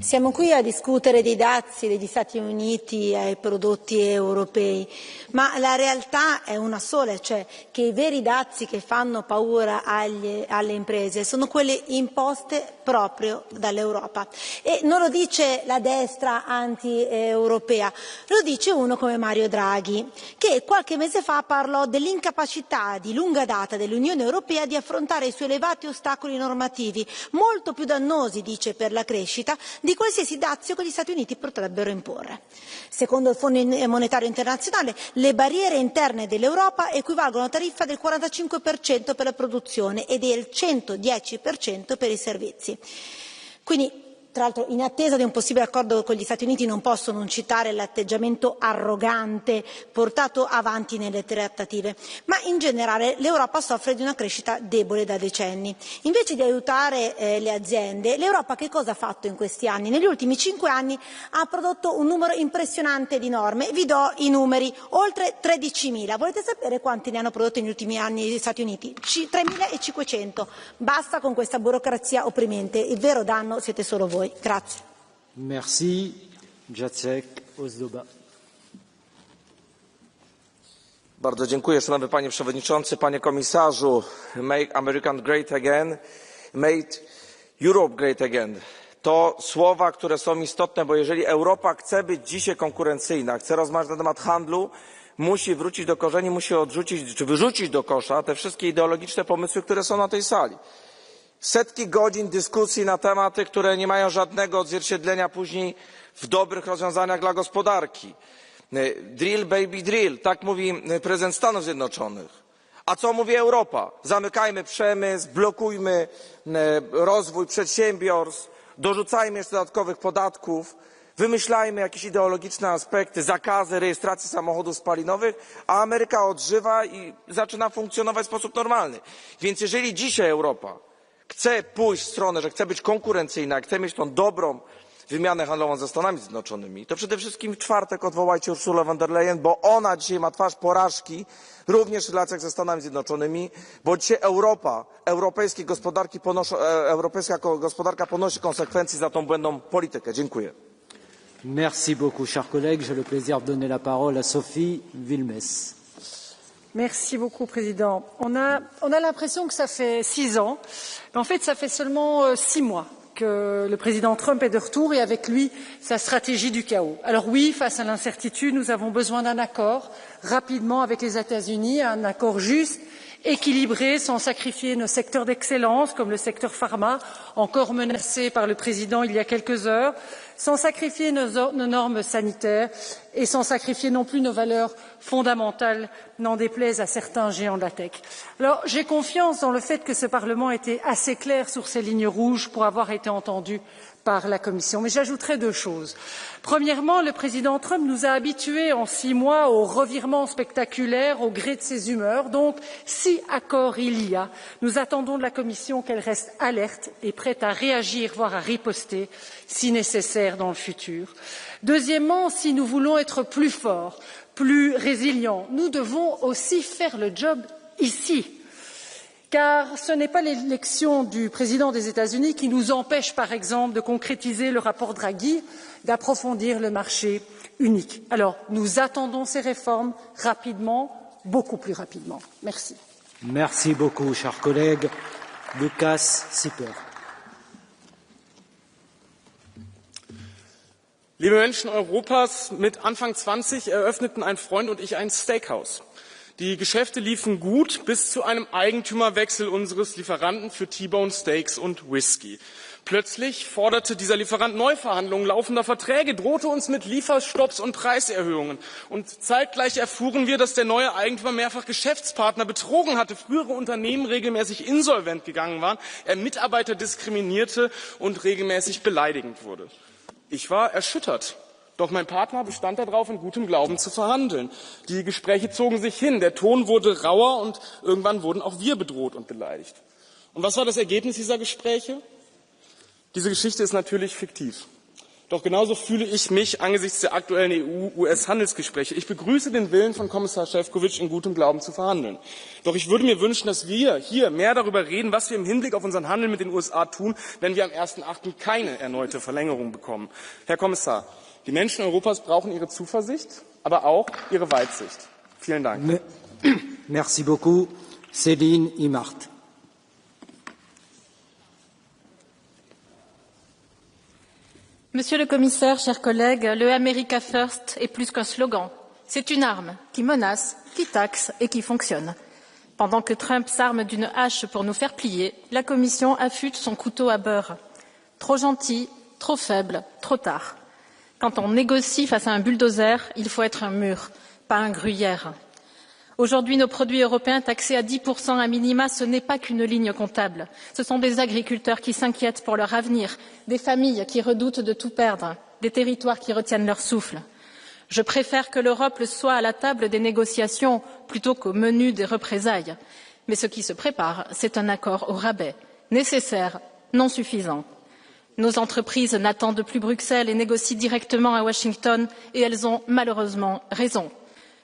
Siamo qui a discutere dei dazi degli Stati Uniti ai prodotti europei, ma la realtà è una sola, cioè che i veri dazi che fanno paura alle imprese sono quelli imposte proprio dall'Europa. E non lo dice la destra anti-europea, lo dice uno come Mario Draghi, che qualche mese fa parlò dell'incapacità di lunga data dell'Unione Europea di affrontare i suoi elevati ostacoli normativi, molto più dannosi, dice, per la crescita, di qualsiasi dazio che gli Stati Uniti potrebbero imporre. Secondo il Fondo Monetario Internazionale, le barriere interne dell'Europa equivalgono a una tariffa del 45% per la produzione e del 110% per i servizi. Quindi, tra l'altro, in attesa di un possibile accordo con gli Stati Uniti non posso non citare l'atteggiamento arrogante portato avanti nelle trattative, ma in generale l'Europa soffre di una crescita debole da decenni. Invece di aiutare le aziende, l'Europa che cosa ha fatto in questi anni? Negli ultimi 5 anni ha prodotto un numero impressionante di norme. Vi do i numeri, oltre 13.000. Volete sapere quanti ne hanno prodotti negli ultimi anni gli Stati Uniti? 3.500. Basta con questa burocrazia opprimente. Il vero danno siete solo voi. Grazie. Merci. Jacek Ozdoba. Bardzo dziękuję, szanowny panie przewodniczący, panie komisarzu. Make America great again, make Europe great again. To słowa, które są istotne, bo jeżeli Europa chce być dzisiaj konkurencyjna, chce rozmawiać na temat handlu, musi wrócić do korzeni, musi odrzucić czy wyrzucić do kosza te wszystkie ideologiczne pomysły, które są na tej sali. Setki godzin dyskusji na tematy, które nie mają żadnego odzwierciedlenia później w dobrych rozwiązaniach dla gospodarki. Drill baby drill, tak mówi prezydent Stanów Zjednoczonych. A co mówi Europa? Zamykajmy przemysł, blokujmy rozwój przedsiębiorstw, dorzucajmy jeszcze dodatkowych podatków, wymyślajmy jakieś ideologiczne aspekty, zakazy rejestracji samochodów spalinowych, a Ameryka odżywa i zaczyna funkcjonować w sposób normalny. Więc jeżeli dzisiaj Europa chce pójść w stronę, że chce być konkurencyjna, chce mieć tą dobrą wymianę handlową ze Stanami Zjednoczonymi, to przede wszystkim w czwartek odwołajcie Ursulę von der Leyen, bo ona dzisiaj ma twarz porażki również w relacjach ze Stanami Zjednoczonymi, bo dzisiaj europejska gospodarka ponosi konsekwencje za tą błędną politykę. Dziękuję. Merci beaucoup, chers collègues. J'ai le plaisir de donner la parole à Sophie Wilmès. Merci beaucoup, Président. On a l'impression que ça fait 6 ans, mais en fait, ça fait seulement 6 mois que le président Trump est de retour et avec lui, sa stratégie du chaos. Alors oui, face à l'incertitude, nous avons besoin d'un accord rapidement avec les États-Unis, un accord juste, équilibré, sans sacrifier nos secteurs d'excellence, comme le secteur pharma, encore menacé par le président il y a quelques heures, sans sacrifier nos normes sanitaires et sans sacrifier non plus nos valeurs fondamentales, n'en déplaise à certains géants de la tech. Alors, j'ai confiance dans le fait que ce Parlement était assez clair sur ces lignes rouges pour avoir été entendu par la Commission. Mais j'ajouterai 2 choses. Premièrement, le président Trump nous a habitués en 6 mois aux revirements spectaculaires au gré de ses humeurs. Donc, si accord il y a, nous attendons de la Commission qu'elle reste alerte et prête à réagir, voire à riposter, si nécessaire dans le futur. Deuxièmement, si nous voulons être plus forts, plus résilients, nous devons aussi faire le job ici. Car ce n'est pas l'élection du président des États-Unis qui nous empêche, par exemple, de concrétiser le rapport Draghi, d'approfondir le marché unique. Alors, nous attendons ces réformes rapidement, beaucoup plus rapidement. Merci. Merci beaucoup, chers collègues. Lukas Sieper. Liebe Menschen Europas, mit Anfang 20 eröffneten ein Freund und ich ein Steakhouse. Die Geschäfte liefen gut bis zu einem Eigentümerwechsel unseres Lieferanten für T-Bone Steaks und Whisky. Plötzlich forderte dieser Lieferant Neuverhandlungen laufender Verträge, drohte uns mit Lieferstopps und Preiserhöhungen. Und zeitgleich erfuhren wir, dass der neue Eigentümer mehrfach Geschäftspartner betrogen hatte, frühere Unternehmen regelmäßig insolvent gegangen waren, er Mitarbeiter diskriminierte und regelmäßig beleidigend wurde. Ich war erschüttert. Doch mein Partner bestand darauf, in gutem Glauben zu verhandeln. Die Gespräche zogen sich hin, der Ton wurde rauer und irgendwann wurden auch wir bedroht und beleidigt. Und was war das Ergebnis dieser Gespräche? Diese Geschichte ist natürlich fiktiv. Doch genauso fühle ich mich angesichts der aktuellen EU-US-Handelsgespräche. Ich begrüße den Willen von Kommissar Sefcovic, in gutem Glauben zu verhandeln. Doch ich würde mir wünschen, dass wir hier mehr darüber reden, was wir im Hinblick auf unseren Handel mit den USA tun, wenn wir am 1.8. keine erneute Verlängerung bekommen. Herr Kommissar, die Menschen Europas brauchen Ihre Zuversicht, aber auch Ihre Weitsicht. Vielen Dank. Merci beaucoup. Céline Imart. Monsieur le Commissaire, chers collègues, le America First est plus qu'un slogan. C'est une arme qui menace, qui taxe et qui fonctionne. Pendant que Trump s'arme d'une hache pour nous faire plier, la Commission affûte son couteau à beurre. Trop gentil, trop faible, trop tard. Quand on négocie face à un bulldozer, il faut être un mur, pas un gruyère. Aujourd'hui, nos produits européens taxés à 10% à minima, ce n'est pas qu'une ligne comptable. Ce sont des agriculteurs qui s'inquiètent pour leur avenir, des familles qui redoutent de tout perdre, des territoires qui retiennent leur souffle. Je préfère que l'Europe soit à la table des négociations plutôt qu'au menu des représailles. Mais ce qui se prépare, c'est un accord au rabais, nécessaire, non suffisant. Nos entreprises n'attendent plus Bruxelles et négocient directement à Washington, et elles ont malheureusement raison.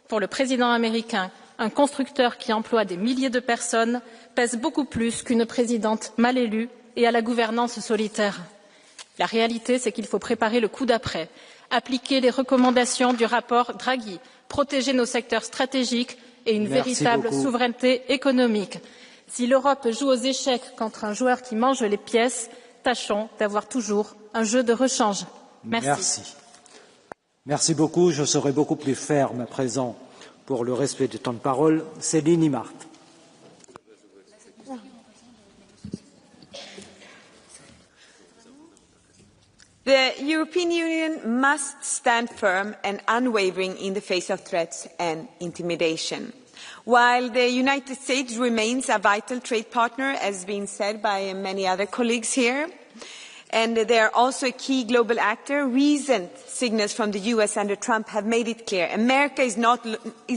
Pour le président américain, un constructeur qui emploie des milliers de personnes pèse beaucoup plus qu'une présidente mal élue et à la gouvernance solitaire. La réalité, c'est qu'il faut préparer le coup d'après, appliquer les recommandations du rapport Draghi, protéger nos secteurs stratégiques et une véritable souveraineté économique. Si l'Europe joue aux échecs contre un joueur qui mange les pièces, tâchons d'avoir toujours un jeu de rechange. Merci. Merci beaucoup. Je serai beaucoup plus ferme à présent pour le respect du temps de parole. Céline Imart. The European Union must stand firm and unwavering in the face of threats and intimidation. While the United States remains a vital trade partner, as has been said by many other colleagues here, and they are also a key global actor, recent signals from the US under Trump have made it clear America is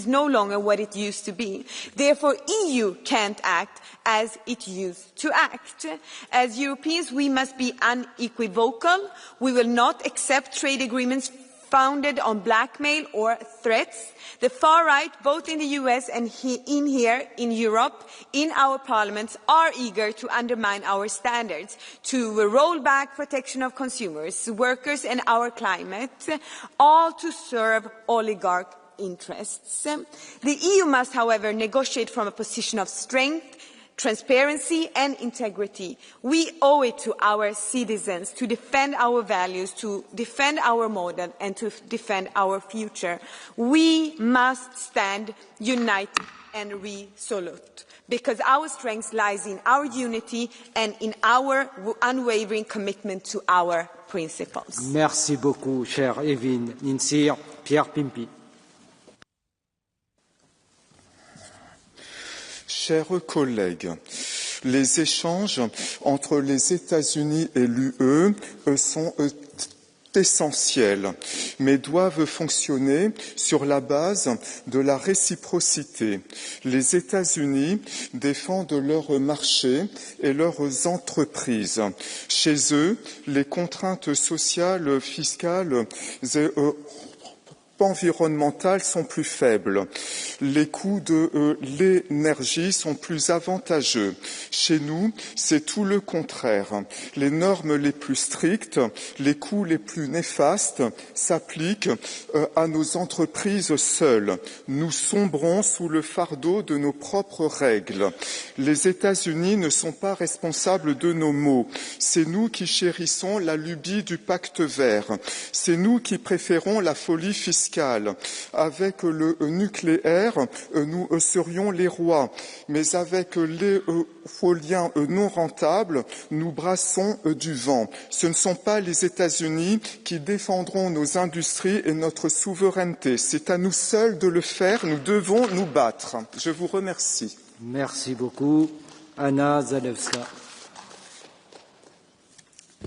no longer what it used to be. Therefore, EU can't act as it used to act. As Europeans, we must be unequivocal. We will not accept trade agreements founded on blackmail or threats. The far right, both in the US and here in Europe, in our parliaments, are eager to undermine our standards, to roll back protection of consumers, workers and our climate, all to serve oligarch interests. The EU must, however, negotiate from a position of strength, transparency and integrity. We owe it to our citizens to defend our values, to defend our model and to defend our future. We must stand united and resolute, because our strength lies in our unity and in our unwavering commitment to our principles. Merci beaucoup, cher Evelyne Ninsir. Pierre Pimpi. Chers collègues, les échanges entre les États-Unis et l'UE sont essentiels, mais doivent fonctionner sur la base de la réciprocité. Les États-Unis défendent leurs marchés et leurs entreprises. Chez eux, les contraintes sociales, fiscales et environnementales sont plus faibles. Les coûts de l'énergie sont plus avantageux. Chez nous, c'est tout le contraire. Les normes les plus strictes, les coûts les plus néfastes s'appliquent à nos entreprises seules. Nous sombrons sous le fardeau de nos propres règles. Les États-Unis ne sont pas responsables de nos maux. C'est nous qui chérissons la lubie du pacte vert. C'est nous qui préférons la folie fiscale. Avec le nucléaire, nous serions les rois, mais avec l'éolien non rentable, nous brassons du vent. Ce ne sont pas les États-Unis qui défendront nos industries et notre souveraineté. C'est à nous seuls de le faire. Nous devons nous battre. Je vous remercie. Merci beaucoup. Anna Zalewska.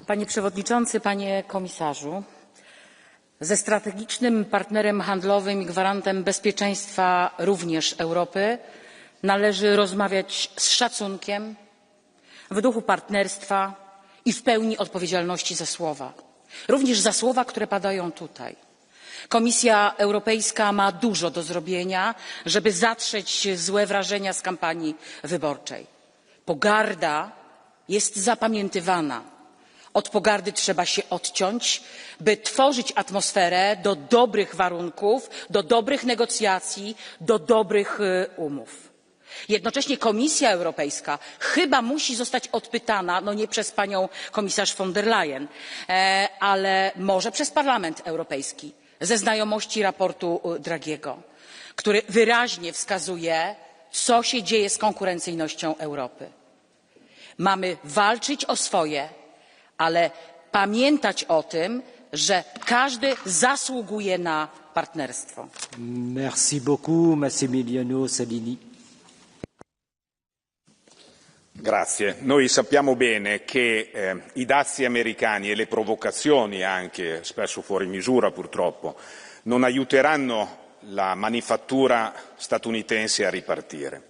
Panie Przewodniczący, Panie Komisarzu. Ze strategicznym partnerem handlowym i gwarantem bezpieczeństwa również Europy należy rozmawiać z szacunkiem, w duchu partnerstwa i w pełni odpowiedzialności za słowa. Również za słowa, które padają tutaj. Komisja Europejska ma dużo do zrobienia, żeby zatrzeć złe wrażenia z kampanii wyborczej. Pogarda jest zapamiętywana. Od pogardy trzeba się odciąć, by tworzyć atmosferę do dobrych warunków, do dobrych negocjacji, do dobrych umów. Jednocześnie Komisja Europejska chyba musi zostać odpytana, no nie przez panią komisarz von der Leyen, ale może przez Parlament Europejski, ze znajomości raportu Draghiego, który wyraźnie wskazuje, co się dzieje z konkurencyjnością Europy. Mamy walczyć o swoje, ale pamiętać o tym, że każdy zasługuje na partnerstwo. Merci beaucoup, Massimiliano Salini. Grazie. Noi sappiamo bene che i dazi americani e le provocazioni, anche spesso fuori misura purtroppo, non aiuteranno la manifattura statunitense a ripartire.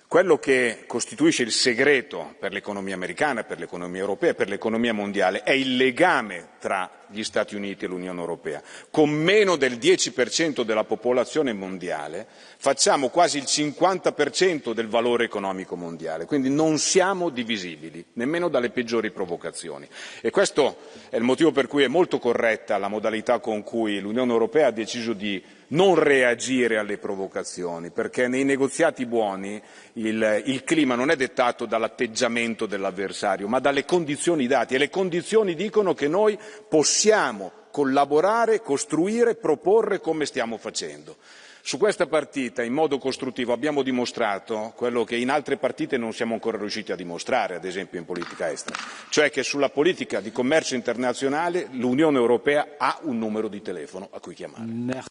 Quello che costituisce il segreto per l'economia americana, per l'economia europea, per l'economia mondiale è il legame tra gli Stati Uniti e l'Unione Europea. Con meno del 10% della popolazione mondiale facciamo quasi il 50% del valore economico mondiale, quindi non siamo divisibili, nemmeno dalle peggiori provocazioni. E questo è il motivo per cui è molto corretta la modalità con cui l'Unione Europea ha deciso di non reagire alle provocazioni, perché nei negoziati buoni il clima non è dettato dall'atteggiamento dell'avversario, ma dalle condizioni date, e le condizioni dicono che noi possiamo collaborare, costruire, proporre come stiamo facendo. Su questa partita, in modo costruttivo, abbiamo dimostrato quello che in altre partite non siamo ancora riusciti a dimostrare, ad esempio in politica estera, cioè che sulla politica di commercio internazionale l'Unione Europea ha un numero di telefono a cui chiamare.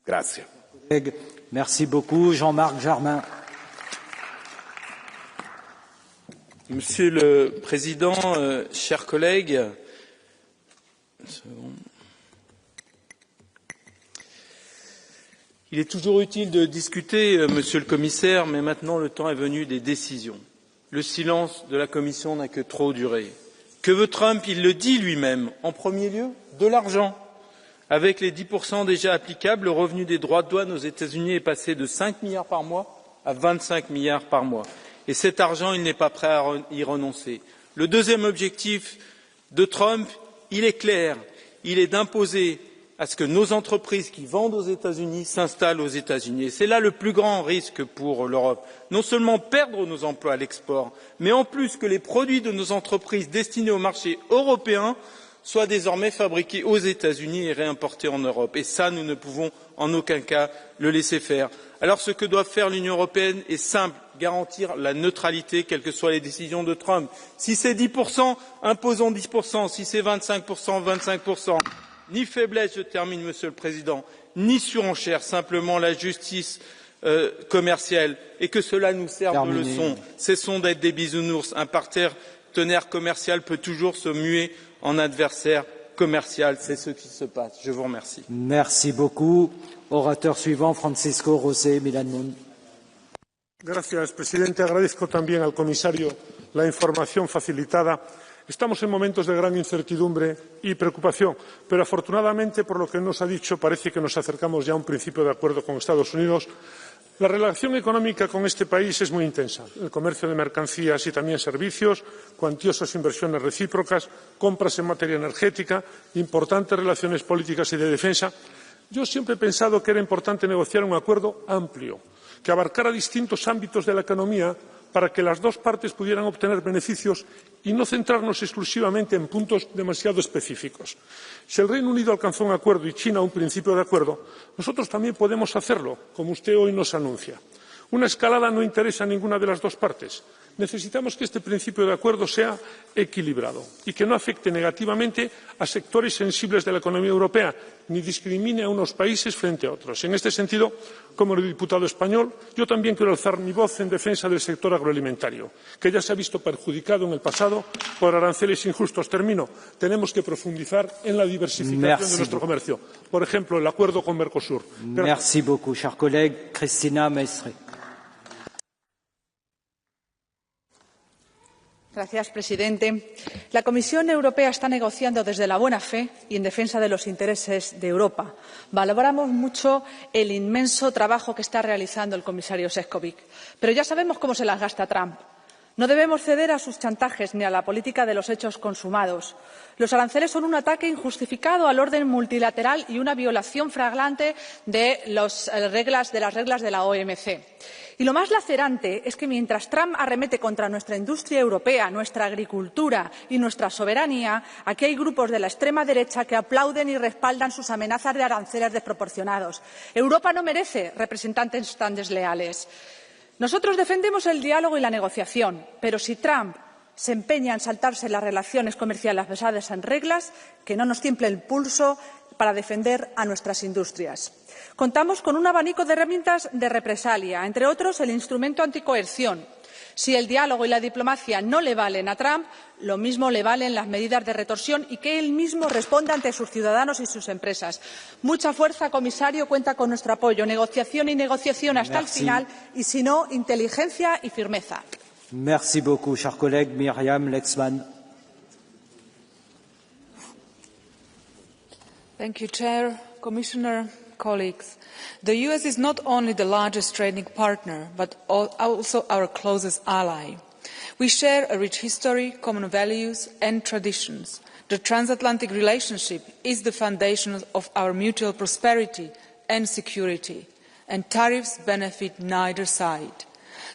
Grazie. Merci beaucoup, Jean-Marc Jarmin. Monsieur le Président, chers collègues, il est toujours utile de discuter, Monsieur le Commissaire, mais maintenant le temps est venu des décisions. Le silence de la Commission n'a que trop duré. Que veut Trump? Il le dit lui-même. En premier lieu, de l'argent. Avec les 10% déjà applicables, le revenu des droits de douane aux États-Unis est passé de 5 milliards par mois à 25 milliards par mois. Et cet argent, il n'est pas prêt à y renoncer. Le deuxième objectif de Trump, il est clair. Il est d'imposer à ce que nos entreprises qui vendent aux États-Unis s'installent aux États-Unis. Et c'est là le plus grand risque pour l'Europe. Non seulement perdre nos emplois à l'export, mais en plus que les produits de nos entreprises destinés au marché européen soient désormais fabriqués aux États-Unis et réimportés en Europe. Et ça, nous ne pouvons en aucun cas le laisser faire. Alors ce que doit faire l'Union européenne est simple, garantir la neutralité, quelles que soient les décisions de Trump. Si c'est 10%, imposons 10%. Si c'est 25%, 25%. Ni faiblesse, je termine, Monsieur le Président, ni surenchère, simplement la justice commerciale, et que cela nous serve de leçon. Cessons d'être des bisounours. Un partenaire commercial peut toujours se muer en adversaire commercial. C'est ce qui se passe. Je vous remercie. Merci beaucoup. Orateur suivant, Francisco José Milán Mon. Gracias, presidente. Agradezco también al comisario la información facilitada. Estamos en momentos de gran incertidumbre y preocupación, pero afortunadamente, por lo que nos ha dicho, parece que nos acercamos ya a un principio de acuerdo con Estados Unidos. La relación económica con este país es muy intensa. El comercio de mercancías y también servicios, cuantiosas inversiones recíprocas, compras en materia energética, importantes relaciones políticas y de defensa. Yo siempre he pensado que era importante negociar un acuerdo amplio, que abarcara distintos ámbitos de la economía para que las dos partes pudieran obtener beneficios y no centrarnos exclusivamente en puntos demasiado específicos. Si el Reino Unido alcanzó un acuerdo y China un principio de acuerdo, nosotros también podemos hacerlo, como usted hoy nos anuncia. Una escalada no interesa a ninguna de las dos partes. Necesitamos que este principio de acuerdo sea equilibrado y que no afecte negativamente a sectores sensibles de la economía europea ni discrimine a unos países frente a otros. En este sentido, como diputado español, yo también quiero alzar mi voz en defensa del sector agroalimentario, que ya se ha visto perjudicado en el pasado por aranceles injustos. Termino. Tenemos que profundizar en la diversificación de nuestro comercio. Por ejemplo, el acuerdo con Mercosur. Merci beaucoup, cher collègue. Cristina Maestre. Señor presidente, la Comisión Europea está negociando desde la buena fe y en defensa de los intereses de Europa. Valoramos mucho el inmenso trabajo que está realizando el comisario Sefcovic, pero ya sabemos cómo se las gasta Trump. No debemos ceder a sus chantajes ni a la política de los hechos consumados. Los aranceles son un ataque injustificado al orden multilateral y una violación flagrante de las reglas de la OMC. Y lo más lacerante es que mientras Trump arremete contra nuestra industria europea, nuestra agricultura y nuestra soberanía, aquí hay grupos de la extrema derecha que aplauden y respaldan sus amenazas de aranceles desproporcionados. Europa no merece representantes tan desleales. Nosotros defendemos el diálogo y la negociación, pero si Trump se empeña en saltarse las relaciones comerciales basadas en reglas, que no nos tiemble el pulso para defender a nuestras industrias. Contamos con un abanico de herramientas de represalia, entre otros el instrumento anticoerción. Si el diálogo y la diplomacia no le valen a Trump, lo mismo le valen las medidas de retorsión y que él mismo responda ante sus ciudadanos y sus empresas. Mucha fuerza, comisario, cuenta con nuestro apoyo. Negociación y negociación hasta el final y, si no, inteligencia y firmeza. Merci beaucoup, cher collègue. Myriam Lexman. Thank you, Chair, Commissioner, colleagues. The US is not only the largest trading partner, but also our closest ally. We share a rich history, common values and traditions. The transatlantic relationship is the foundation of our mutual prosperity and security, and tariffs benefit neither side.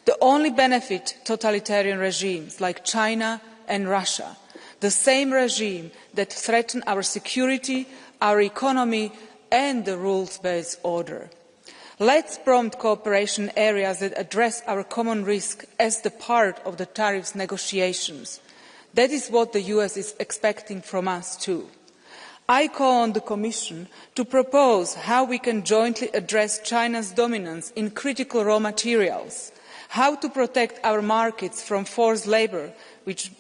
The only benefit totalitarian regimes like China and Russia, the same regime that threaten our security, our economy and the rules-based order. Let's prompt cooperation in areas that address our common risk as the part of the tariffs negotiations. That is what the US is expecting from us too. I call on the Commission to propose how we can jointly address China's dominance in critical raw materials, how to protect our markets from forced labour, which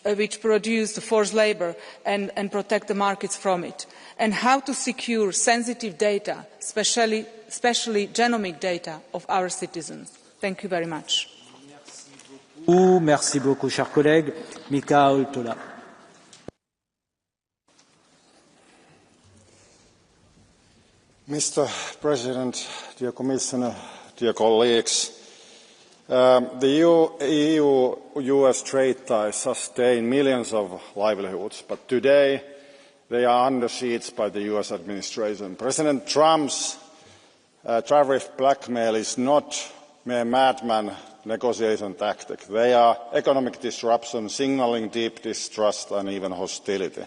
produce the forced labour, and protect the markets from it, and how to secure sensitive data, especially genomic data of our citizens. Thank you very much. Merci beaucoup, cher collègue. Mika Oltola. Mr. President, dear Commissioner, dear colleagues, the EU-US trade ties sustain millions of livelihoods, but today they are under siege by the US administration. President Trump's tariff blackmail is not mere madman negotiation tactic. They are economic disruption, signalling deep distrust and even hostility.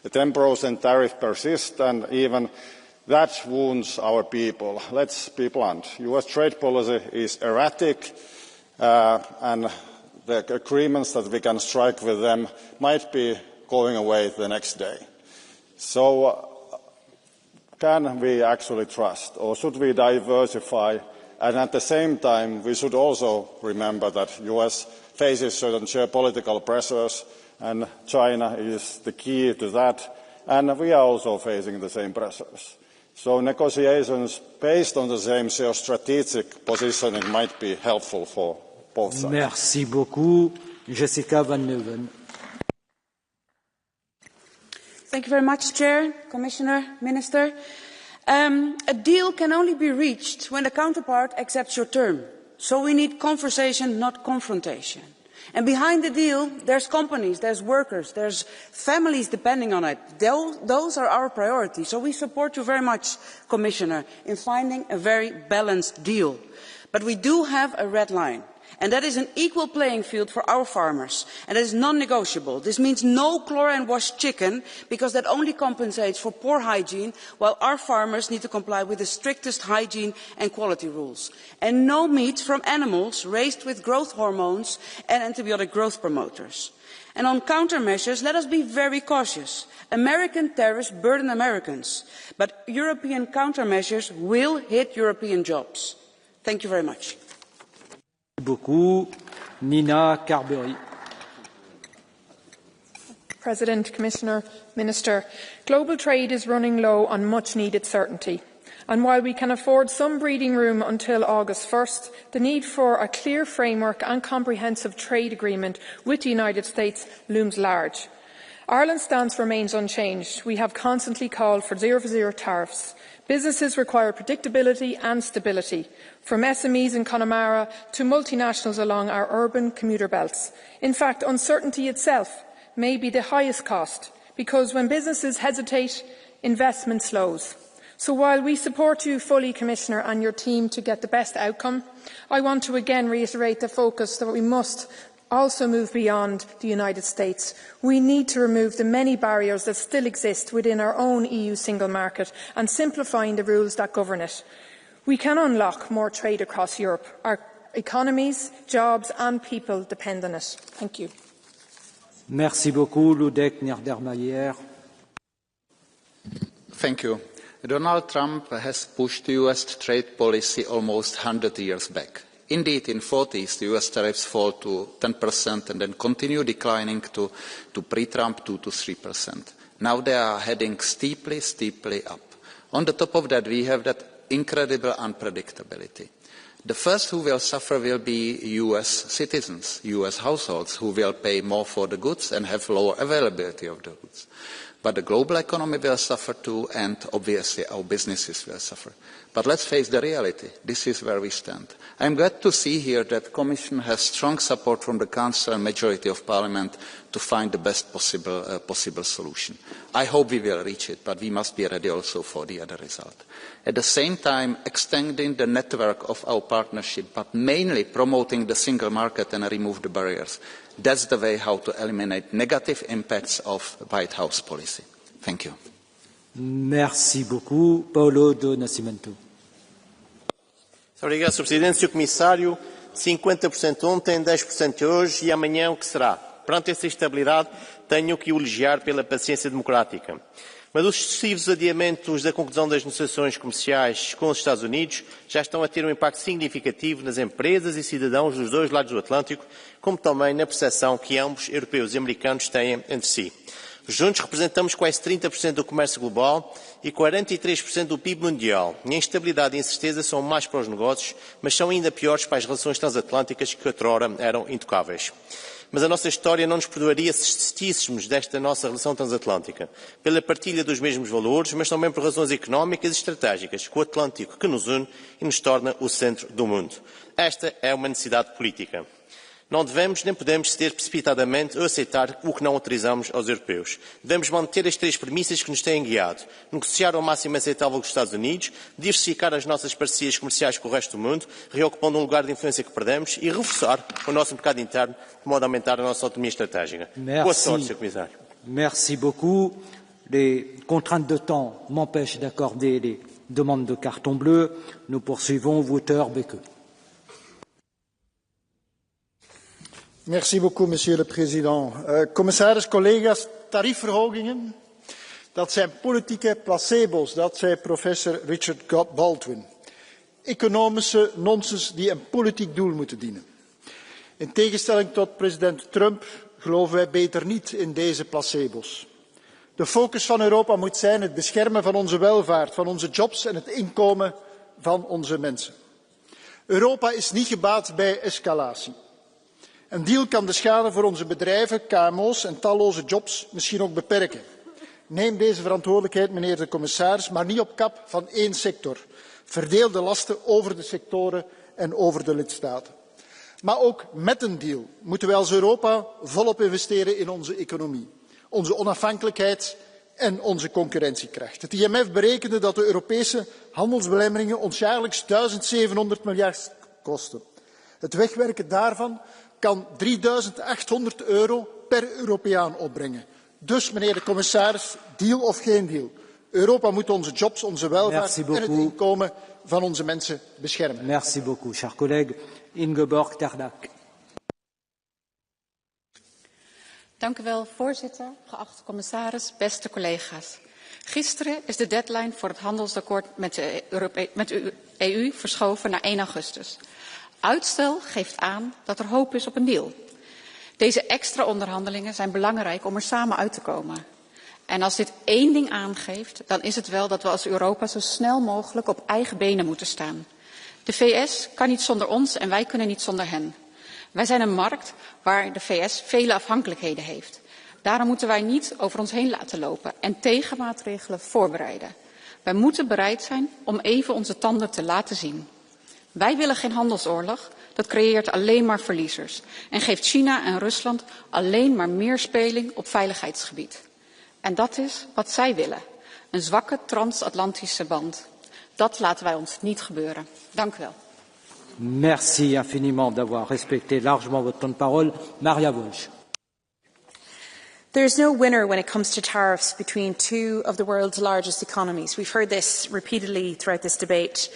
The 10% tariff persists, and even that wounds our people. Let's be blunt. US trade policy is erratic, and the agreements that we can strike with them might be going away the next day. So can we actually trust, or should we diversify? And at the same time, we should also remember that the US faces certain geopolitical pressures, and China is the key to that, and we are also facing the same pressures. So negotiations based on the same geostrategic positioning might be helpful for both sides. Merci beaucoup. Jessica Van Neuven. Thank you very much, Chair, Commissioner, Minister. A deal can only be reached when the counterpart accepts your term. So we need conversation, not confrontation. And behind the deal, there's companies, there's workers, there's families depending on it. Those are our priorities. So we support you very much, Commissioner, in finding a very balanced deal. But we do have a red line. And that is an equal playing field for our farmers. And that is non-negotiable. This means no chlorine-washed chicken, because that only compensates for poor hygiene, while our farmers need to comply with the strictest hygiene and quality rules. And no meat from animals raised with growth hormones and antibiotic growth promoters. And on countermeasures, let us be very cautious. American tariffs burden Americans, but European countermeasures will hit European jobs. Thank you very much. Nina Carberry. President, Commissioner, Minister, global trade is running low on much needed certainty. And while we can afford some breathing room until August 1st, the need for a clear framework and comprehensive trade agreement with the United States looms large. Ireland's stance remains unchanged. We have constantly called for zero tariffs. Businesses require predictability and stability, from SMEs in Connemara to multinationals along our urban commuter belts. In fact, uncertainty itself may be the highest cost, because when businesses hesitate, investment slows. So while we support you fully, Commissioner, and your team to get the best outcome, I want to again reiterate the focus that we must also move beyond the United States. We need to remove the many barriers that still exist within our own EU single market and simplifying the rules that govern it. We can unlock more trade across Europe. Our economies, jobs and people depend on it. Thank you. Merci beaucoup, Ludek Niedermayer. Thank you. Donald Trump has pushed the US trade policy almost 100 years back. Indeed, in the 40s, the US tariffs fall to 10% and then continue declining to pre-Trump 2 to 3%. Now they are heading steeply up. On the top of that, we have that incredible unpredictability. The first who will suffer will be US citizens, US households, who will pay more for the goods and have lower availability of the goods. But the global economy will suffer too, and obviously our businesses will suffer. But let's face the reality. This is where we stand. I'm glad to see here that the Commission has strong support from the Council and majority of Parliament to find the best possible solution. I hope we will reach it, but we must be ready also for the other result. At the same time, extending the network of our partnership, but mainly promoting the single market and remove the barriers. That's the way how to eliminate negative impacts of White House policy. Thank you. Merci beaucoup. Paulo do Nascimento. Obrigado, Sr. Presidente. Sr. Comissário, 50% ontem, 10% hoje e amanhã o que será? Perante essa instabilidade, tenho que o elogiar pela paciência democrática. Mas os sucessivos adiamentos da conclusão das negociações comerciais com os Estados Unidos já estão a ter um impacto significativo nas empresas e cidadãos dos dois lados do Atlântico, como também na percepção que ambos, europeus e americanos, têm entre si. Juntos representamos quase 30% do comércio global e 43% do PIB mundial. E a instabilidade e a incerteza são mais para os negócios, mas são ainda piores para as relações transatlânticas que outrora eram intocáveis. Mas a nossa história não nos perdoaria se desistíssemos desta nossa relação transatlântica, pela partilha dos mesmos valores, mas também por razões económicas e estratégicas, com o Atlântico que nos une e nos torna o centro do mundo. Esta é uma necessidade política. Não devemos nem podemos ceder precipitadamente ou aceitar o que não autorizamos aos europeus. Devemos manter as três premissas que nos têm guiado. Negociar ao máximo aceitável com os Estados Unidos, diversificar as nossas parcerias comerciais com o resto do mundo, reocupando um lugar de influência que perdemos e reforçar o nosso mercado interno, de modo a aumentar a nossa autonomia estratégica. Boa sorte, Sr. Comissário. Merci beaucoup. Les contraintes de temps m'empêchent d'accorder les demandes de carton bleu. Nous poursuivons. Wouter Beke. Merci beaucoup, Monsieur le Président. Commissaris, collega's, tariefverhogingen, dat zijn politieke placebo's, dat zei professor Richard Baldwin. Economische nonsens die een politiek doel moeten dienen. In tegenstelling tot president Trump geloven wij beter niet in deze placebo's. De focus van Europa moet zijn het beschermen van onze welvaart, van onze jobs en het inkomen van onze mensen. Europa is niet gebaat bij escalatie. Een deal kan de schade voor onze bedrijven, KMO's en talloze jobs misschien ook beperken. Neem deze verantwoordelijkheid, meneer de commissaris, maar niet op kap van één sector. Verdeel de lasten over de sectoren en over de lidstaten. Maar ook met een deal moeten wij als Europa volop investeren in onze economie, onze onafhankelijkheid en onze concurrentiekracht. Het IMF berekende dat de Europese handelsbelemmeringen ons jaarlijks 1700 miljard kosten. Het wegwerken daarvan kan €3.800 per Europeaan opbrengen. Dus, meneer de commissaris, deal of geen deal. Europa moet onze jobs, onze welvaart en het inkomen van onze mensen beschermen. Merci beaucoup, cher collègue. Ingeborg Terdak. Dank u wel, voorzitter, geachte commissaris, beste collega's. Gisteren is de deadline voor het handelsakkoord met de EU verschoven naar 1 augustus. Uitstel geeft aan dat er hoop is op een deal. Deze extra onderhandelingen zijn belangrijk om er samen uit te komen. En als dit één ding aangeeft, dan is het wel dat we als Europa zo snel mogelijk op eigen benen moeten staan. De VS kan niet zonder ons en wij kunnen niet zonder hen. Wij zijn een markt waar de VS vele afhankelijkheden heeft. Daarom moeten wij niet over ons heen laten lopen en tegenmaatregelen voorbereiden. Wij moeten bereid zijn om even onze tanden te laten zien. Wij willen geen handelsoorlog, dat creëert alleen maar verliezers en geeft China en Rusland alleen maar meer speling op veiligheidsgebied. En dat is wat zij willen, een zwakke transatlantische band. Dat laten wij ons niet gebeuren. Dank u wel. Merci infiniment d'avoir respecté largement votre temps de parole. Maria Walsh. There is no winner when it comes to tariffs between two of the world's largest economies. We've heard this repeatedly throughout this debate.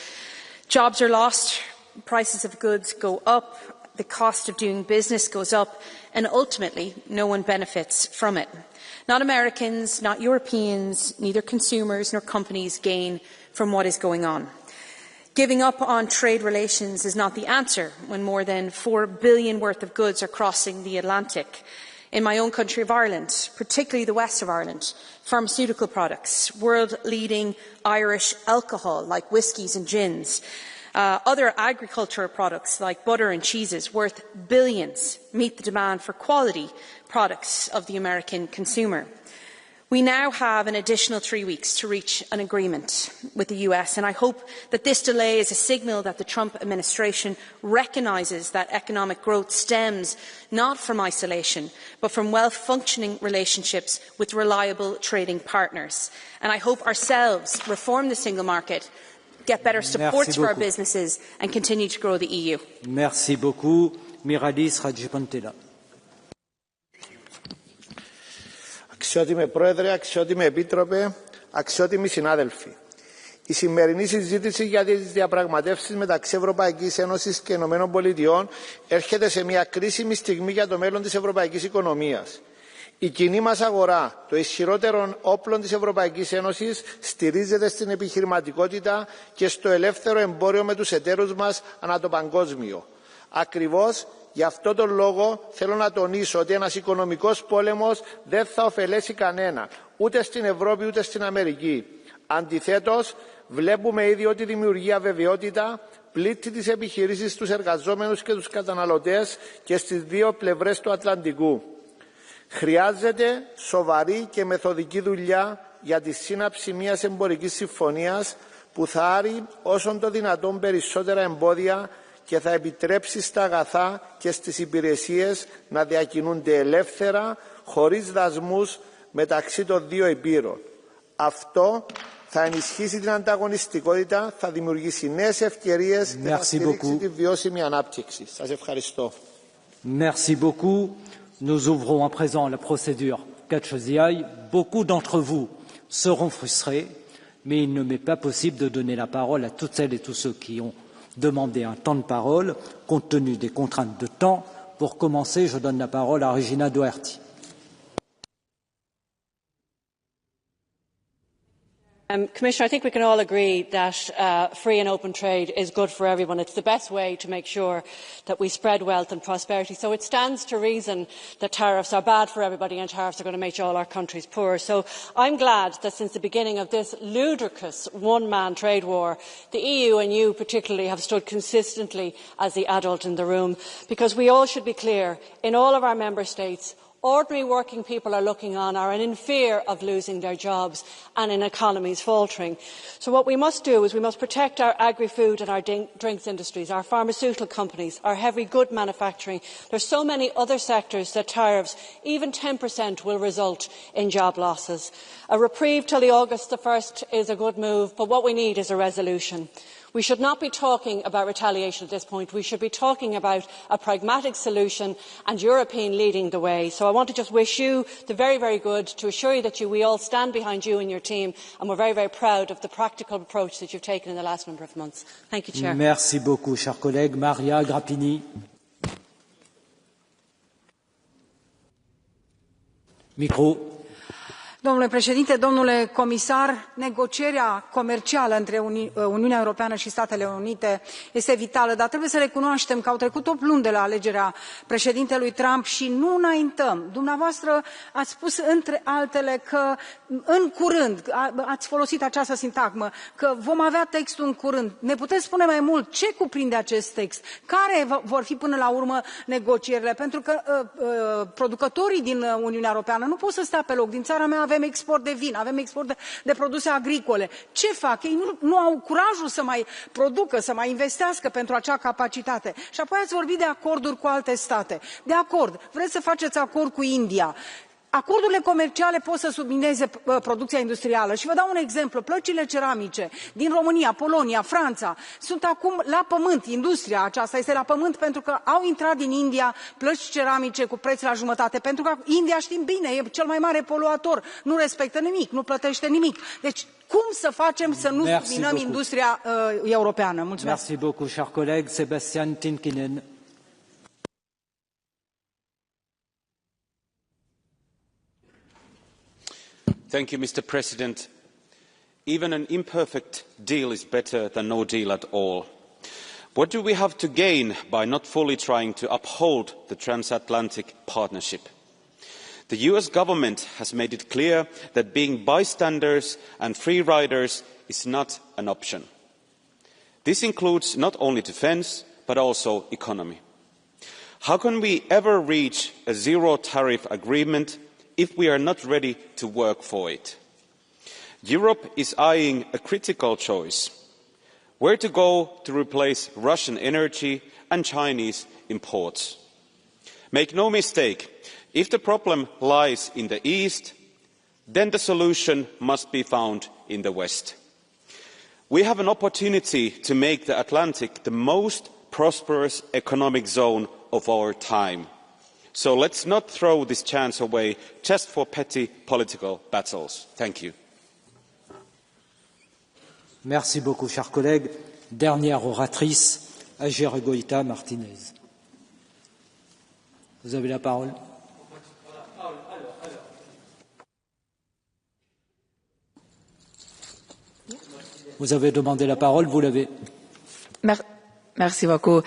Jobs are lost, prices of goods go up, the cost of doing business goes up, and ultimately no one benefits from it. Not Americans, not Europeans, neither consumers nor companies gain from what is going on. Giving up on trade relations is not the answer when more than $4 billion worth of goods are crossing the Atlantic. In my own country of Ireland, particularly the west of Ireland, pharmaceutical products, world-leading Irish alcohol like whiskies and gins, other agricultural products like butter and cheeses worth billions meet the demand for quality products of the American consumer. We now have an additional 3 weeks to reach an agreement with the US, and I hope that this delay is a signal that the Trump administration recognises that economic growth stems not from isolation, but from well-functioning relationships with reliable trading partners. And I hope ourselves reform the single market, get better support for our businesses, and continue to grow the EU. Merci beaucoup. Miradis Rajapantela. Αξιότιμε Πρόεδρε, αξιότιμε Επίτροπε, αξιότιμοι συνάδελφοι. Η σημερινή συζήτηση για τις διαπραγματεύσεις μεταξύ Ευρωπαϊκής Ένωσης και Ηνωμένων Πολιτειών έρχεται σε μια κρίσιμη στιγμή για το μέλλον της ευρωπαϊκής οικονομίας. Η κοινή μας αγορά, το ισχυρότερο όπλο της Ευρωπαϊκής Ένωσης, στηρίζεται στην επιχειρηματικότητα και στο ελεύθερο εμπόριο με τους εταίρους μας ανά το παγκόσμιο. Ακριβώς γι' αυτό τον λόγο θέλω να τονίσω ότι ένας οικονομικός πόλεμος δεν θα ωφελέσει κανένα, ούτε στην Ευρώπη ούτε στην Αμερική. Αντιθέτως, βλέπουμε ήδη ότι δημιουργεί αβεβαιότητα, πλήττει τις επιχειρήσεις, τους εργαζόμενους και τους καταναλωτές και στις δύο πλευρές του Ατλαντικού. Χρειάζεται σοβαρή και μεθοδική δουλειά για τη σύναψη μιας εμπορικής συμφωνίας που θα άρει όσον το δυνατόν περισσότερα εμπόδια και θα επιτρέψει στα αγαθά και στις υπηρεσίες να διακινούνται ελεύθερα, χωρίς δασμούς μεταξύ των δύο υπήρων. Αυτό θα ενισχύσει την ανταγωνιστικότητα, θα δημιουργήσει νέες ευκαιρίες και θα στηρίξει τη βιώσιμη ανάπτυξη. Σας ευχαριστώ. Merci beaucoup. Nous ouvrons à présent la procédure catch the eye. Beaucoup d'entre vous seront frustrés, mais il ne m'est pas possible de donner la parole à toutes celles et tous ceux qui ont demandé un temps de parole, compte tenu des contraintes de temps. Pour commencer, je donne la parole à Regina Doherty. Commissioner, I think we can all agree that free and open trade is good for everyone. It's the best way to make sure that we spread wealth and prosperity. So it stands to reason that tariffs are bad for everybody and tariffs are going to make all our countries poor. So I'm glad that since the beginning of this ludicrous one-man trade war, the EU and you particularly have stood consistently as the adult in the room, because we all should be clear, in all of our member states, ordinary working people are looking on, are in fear of losing their jobs and in economies faltering. So what we must do is we must protect our agri-food and our drinks industries, our pharmaceutical companies, our heavy good manufacturing. There are so many other sectors that tariffs, even 10%, will result in job losses. A reprieve till August the 1st is a good move, but what we need is a resolution. We should not be talking about retaliation at this point. We should be talking about a pragmatic solution and European leading the way. So I want to just wish you the very, very good, to assure you that we all stand behind you and your team, and we're very, very proud of the practical approach that you've taken in the last number of months. Thank you, Chair. Merci beaucoup, cher collègue. Maria Grappini. Micro. Domnule președinte, domnule comisar, negocierea comercială între Uniunea Europeană și Statele Unite este vitală, dar trebuie să recunoaștem că au trecut 8 luni de la alegerea președintelui Trump și nu înaintăm. Dumneavoastră ați spus, între altele, că în curând, ați folosit această sintagmă, că vom avea textul în curând. Ne puteți spune mai mult ce cuprinde acest text? Care vor fi până la urmă negocierile? Pentru că producătorii din Uniunea Europeană nu pot să stea pe loc. Din țara mea avem export de vin, avem export de produse agricole. Ce fac? Ei nu au curajul să mai producă, să mai investească pentru acea capacitate. Și apoi ați vorbit de acorduri cu alte state. De acord, vreți să faceți acord cu India. Acordurile comerciale pot să submineze producția industrială și vă dau un exemplu. Plăcile ceramice din România, Polonia, Franța sunt acum la pământ. Industria aceasta este la pământ pentru că au intrat din India plăci ceramice cu preț la jumătate. Pentru că India, știm bine, e cel mai mare poluator. Nu respectă nimic, nu plătește nimic. Deci cum să facem să nu subminăm industria europeană? Mulțumesc. Merci beaucoup, cher collègue. Sebastian Tinkinen. Thank you, Mr. President. Even an imperfect deal is better than no deal at all. What do we have to gain by not fully trying to uphold the transatlantic partnership? The US government has made it clear that being bystanders and free riders is not an option. This includes not only defence, but also economy. How can we ever reach a zero-tariff agreement if we are not ready to work for it? Europe is eyeing a critical choice: where to go to replace Russian energy and Chinese imports. Make no mistake, if the problem lies in the East, then the solution must be found in the West. We have an opportunity to make the Atlantic the most prosperous economic zone of our time. So let's not throw this chance away just for petty political battles. Thank you. Merci beaucoup, chers collègues. Dernière oratrice, Aguirre-Goïta Martinez. Vous avez la parole. Vous avez demandé la parole, vous l'avez. Merci beaucoup.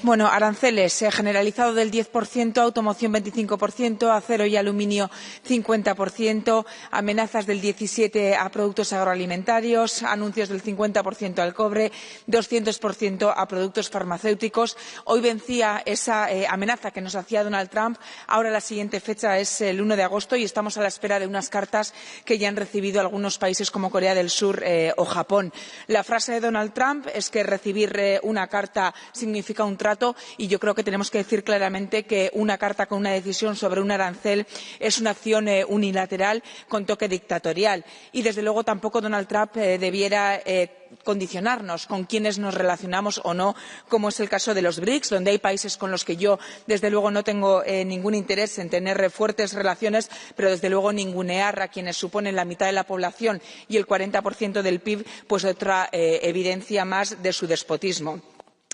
Bueno, aranceles generalizado del 10%, automoción 25%, acero y aluminio 50%, amenazas del 17% a productos agroalimentarios, anuncios del 50% al cobre, 200% a productos farmacéuticos. Hoy vencía esa amenaza que nos hacía Donald Trump. Ahora la siguiente fecha es el 1 de agosto y estamos a la espera de unas cartas que ya han recibido algunos países como Corea del Sur o Japón. La frase de Donald Trump es que recibir una carta significa un trato, y yo creo que tenemos que decir claramente que una carta con una decisión sobre un arancel es una acción unilateral con toque dictatorial. Y desde luego tampoco Donald Trump debiera condicionarnos con quiénes nos relacionamos o no, como es el caso de los BRICS, donde hay países con los que yo desde luego no tengo ningún interés en tener fuertes relaciones, pero desde luego ningunear a quienes suponen la mitad de la población y el 40% del PIB, pues otra evidencia más de su despotismo.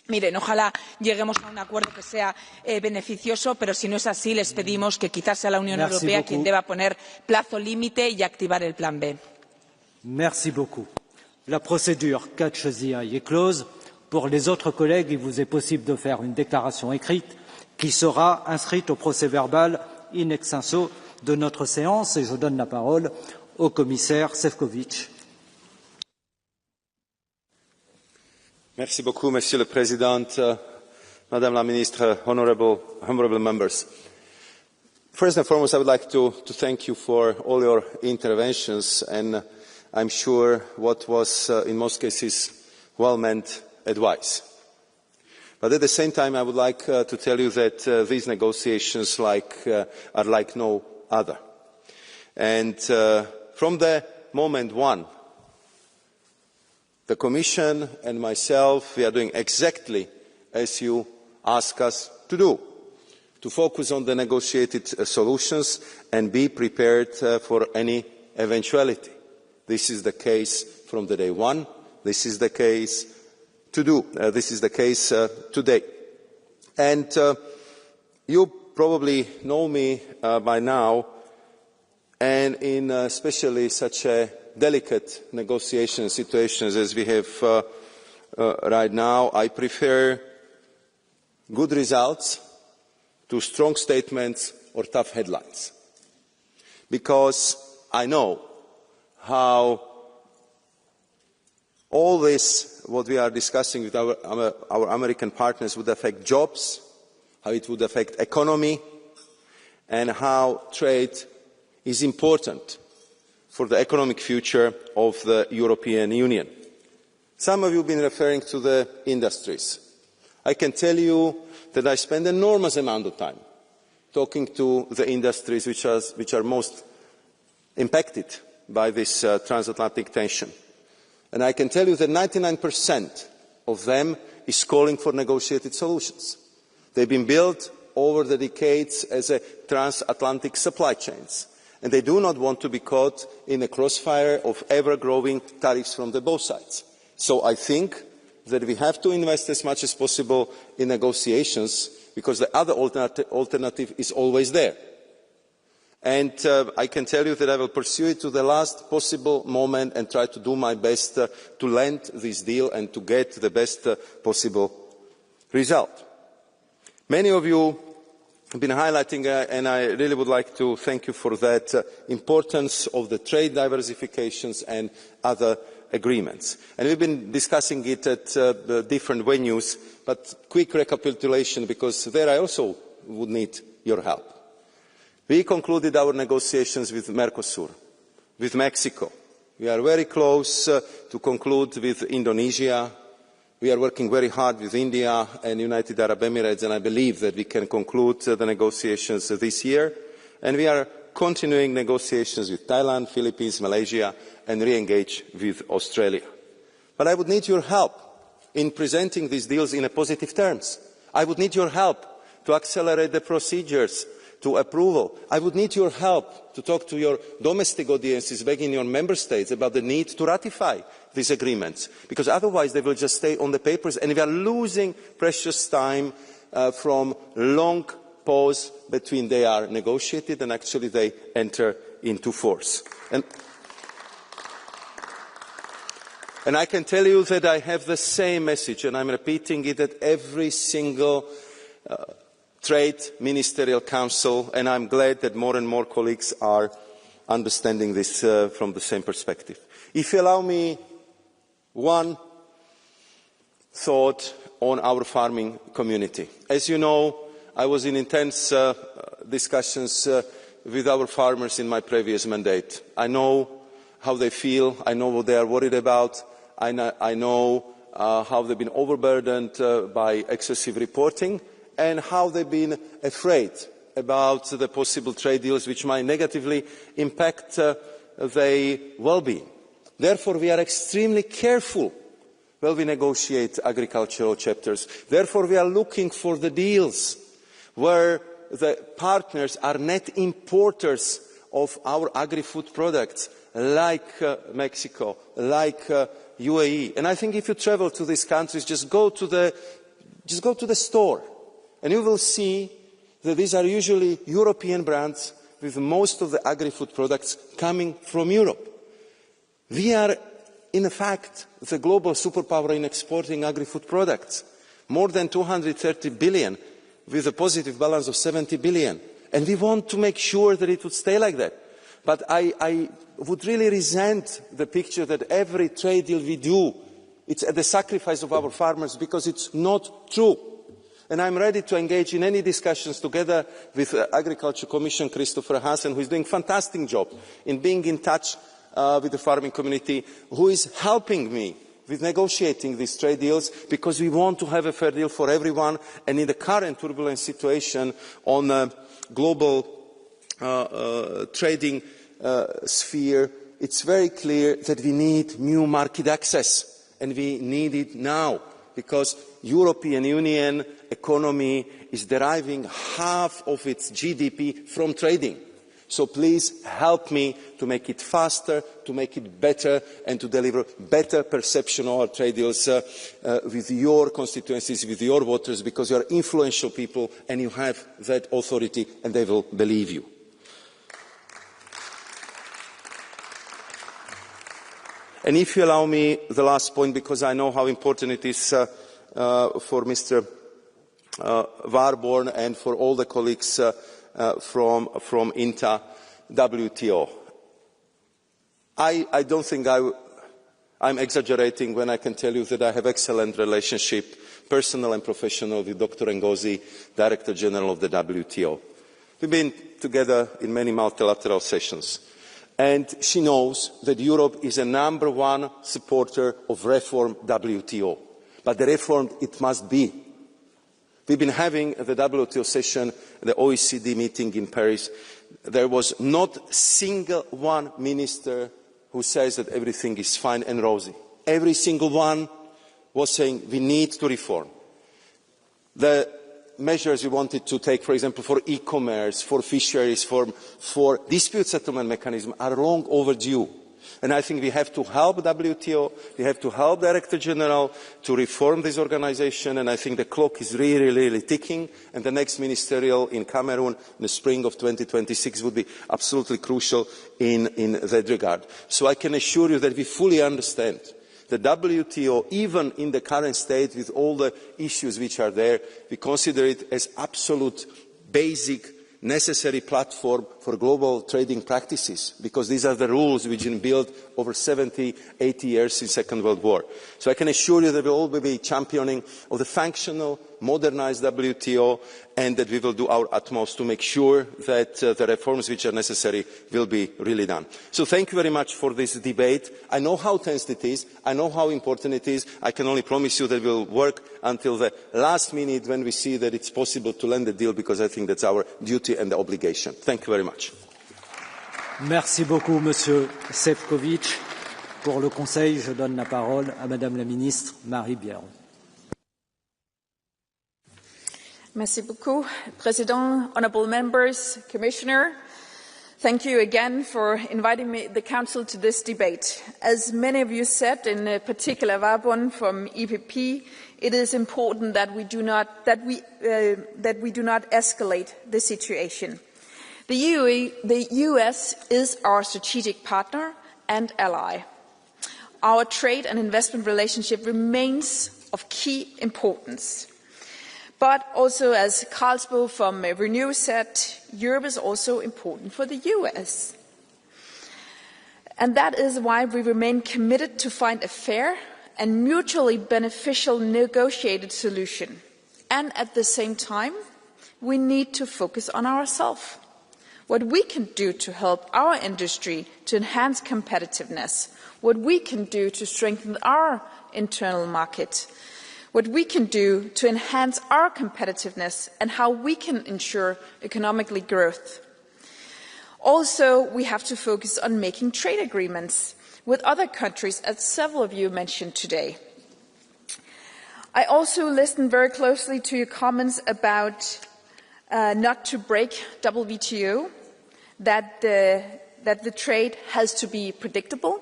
Miren, ojalá lleguemos a un acuerdo que sea beneficioso, pero si no es así, les pedimos que quizás sea la Unión Europea quien deba poner plazo límite y activar el plan B. Merci beaucoup. La procédure catch the eye est close. Pour les autres collègues, il vous est possible de faire une déclaration écrite qui sera inscrite au procès-verbal in extenso de notre séance. Et je donne la parole au commissaire Sefcovic. Merci beaucoup, Monsieur le Président, Madame la Ministre, honourable members. First and foremost, I would like to thank you for all your interventions, and I'm sure what was, in most cases, well-meant advice. But at the same time, I would like to tell you that these negotiations are like no other. And from the moment one, the Commission and myself, we are doing exactly as you ask us to do, to focus on the negotiated solutions and be prepared for any eventuality. This is the case from the day one. This is the case today. And you probably know me by now, and in especially such a delicate negotiation situations as we have right now, I prefer good results to strong statements or tough headlines, because I know how all this, what we are discussing with our American partners, would affect jobs, how it would affect economy, and how trade is important for the economic future of the European Union. Some of you have been referring to the industries. I can tell you that I spend an enormous amount of time talking to the industries which are most impacted by this transatlantic tension. And I can tell you that 99% of them is calling for negotiated solutions. They've been built over the decades as transatlantic supply chains, and they do not want to be caught in the crossfire of ever-growing tariffs from both sides. So I think that we have to invest as much as possible in negotiations, because the other alternative is always there. And I can tell you that I will pursue it to the last possible moment and try to do my best to land this deal and to get the best possible result. Many of you have been highlighting, and I really would like to thank you for that, importance of the trade diversifications and other agreements. And we've been discussing it at the different venues, but quick recapitulation, because there I also would need your help. We concluded our negotiations with Mercosur, with Mexico. We are very close to conclude with Indonesia. We are working very hard with India and United Arab Emirates, and I believe that we can conclude the negotiations this year. And we are continuing negotiations with Thailand, Philippines, Malaysia, and re-engage with Australia. But I would need your help in presenting these deals in positive terms. I would need your help to accelerate the procedures to approval. I would need your help to talk to your domestic audiences back in your member states about the need to ratify these agreements, because otherwise they will just stay on the papers and we are losing precious time from long pause between they are negotiated and actually they enter into force. And I can tell you that I have the same message, and I'm repeating it at every single Trade Ministerial Council, and I'm glad that more and more colleagues are understanding this from the same perspective. If you allow me one thought on our farming community. As you know, I was in intense discussions with our farmers in my previous mandate. I know how they feel, I know what they are worried about, I know how they've been overburdened by excessive reporting, and how they've been afraid about the possible trade deals which might negatively impact their well-being. Therefore, we are extremely careful when we negotiate agricultural chapters. Therefore, we are looking for the deals where the partners are net importers of our agri-food products, like Mexico, like UAE. And I think if you travel to these countries, just go to the store, and you will see that these are usually European brands with most of the agri-food products coming from Europe. We are, in fact, the global superpower in exporting agri-food products. More than 230 billion, with a positive balance of 70 billion. And we want to make sure that it would stay like that. But I would really resent the picture that every trade deal we do, it's at the sacrifice of our farmers, because it's not true. And I'm ready to engage in any discussions together with Agriculture Commission Christopher Hansen, who is doing a fantastic job in being in touch with the farming community, who is helping me with negotiating these trade deals, because we want to have a fair deal for everyone. And in the current turbulent situation on a global trading sphere, it's very clear that we need new market access, and we need it now, because European Union economy is deriving half of its GDP from trading. So please help me to make it faster, to make it better, and to deliver better perception of our trade deals with your constituencies, with your voters, because you are influential people and you have that authority and they will believe you. And if you allow me the last point, because I know how important it is for Mr. Warborn and for all the colleagues from INTA, WTO. I don't think I'm exaggerating when I can tell you that I have excellent relationship, personal and professional, with Dr. Ngozi, Director General of the WTO. We've been together in many multilateral sessions. And she knows that Europe is a #1 supporter of reform WTO. But the reform, it must be. We've been having the WTO session, the OECD meeting in Paris. There was not a single one minister who says that everything is fine and rosy. Every single one was saying we need to reform. The measures we wanted to take, for example, for e-commerce, for fisheries, for dispute settlement mechanism, are long overdue. And I think we have to help WTO, we have to help Director General to reform this organization, and I think the clock is really, really ticking, and the next ministerial in Cameroon in the spring of 2026 would be absolutely crucial in that regard. So I can assure you that we fully understand the WTO, even in the current state with all the issues which are there, we consider it as absolute basic necessary platform for global trading practices, because these are the rules which have been built over 70, 80 years since the Second World War. So I can assure you that we will all be championing of the functional, modernized WTO, and that we will do our utmost to make sure that the reforms which are necessary will be really done. So thank you very much for this debate. I know how tense it is. I know how important it is. I can only promise you that we will work until the last minute when we see that it's possible to land a deal, because I think that's our duty and obligation. Thank you very much. Merci beaucoup, Monsieur Sefcovic. Pour le Conseil, je donne la parole à Madame la Ministre Marie Biron. Merci beaucoup, President, honourable members, Commissioner. Thank you again for inviting the Council to this debate. As many of you said, in particular Wabon from EPP, it is important that we do not escalate the situation. The US is our strategic partner and ally. Our trade and investment relationship remains of key importance. But also, as Carlsbo from Renew said, Europe is also important for the US. And that is why we remain committed to find a fair and mutually beneficial negotiated solution. And at the same time, we need to focus on ourselves. What we can do to help our industry to enhance competitiveness, what we can do to strengthen our internal market, what we can do to enhance our competitiveness, and how we can ensure economic growth. Also, we have to focus on making trade agreements with other countries, as several of you mentioned today. I also listened very closely to your comments about not to break WTO, that the trade has to be predictable,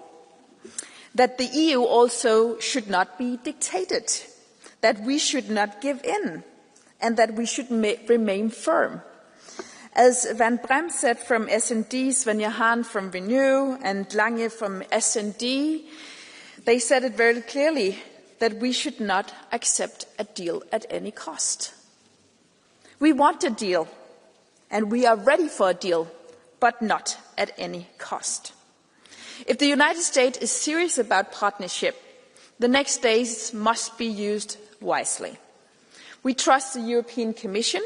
that the EU also should not be dictated, that we should not give in, and that we should remain firm. As Van Brem said from S&D, Sven Johan from Renew, and Lange from S&D, they said it very clearly that we should not accept a deal at any cost. We want a deal, and we are ready for a deal, but not at any cost. If the United States is serious about partnership, the next days must be used wisely. We trust the European Commission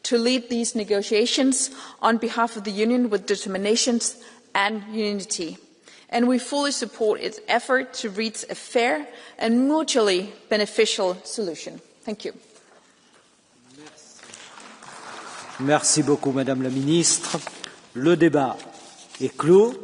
to lead these negotiations on behalf of the Union with determination and unity, and we fully support its effort to reach a fair and mutually beneficial solution. Thank you. Merci beaucoup, Madame la Ministre. Le débat est clos.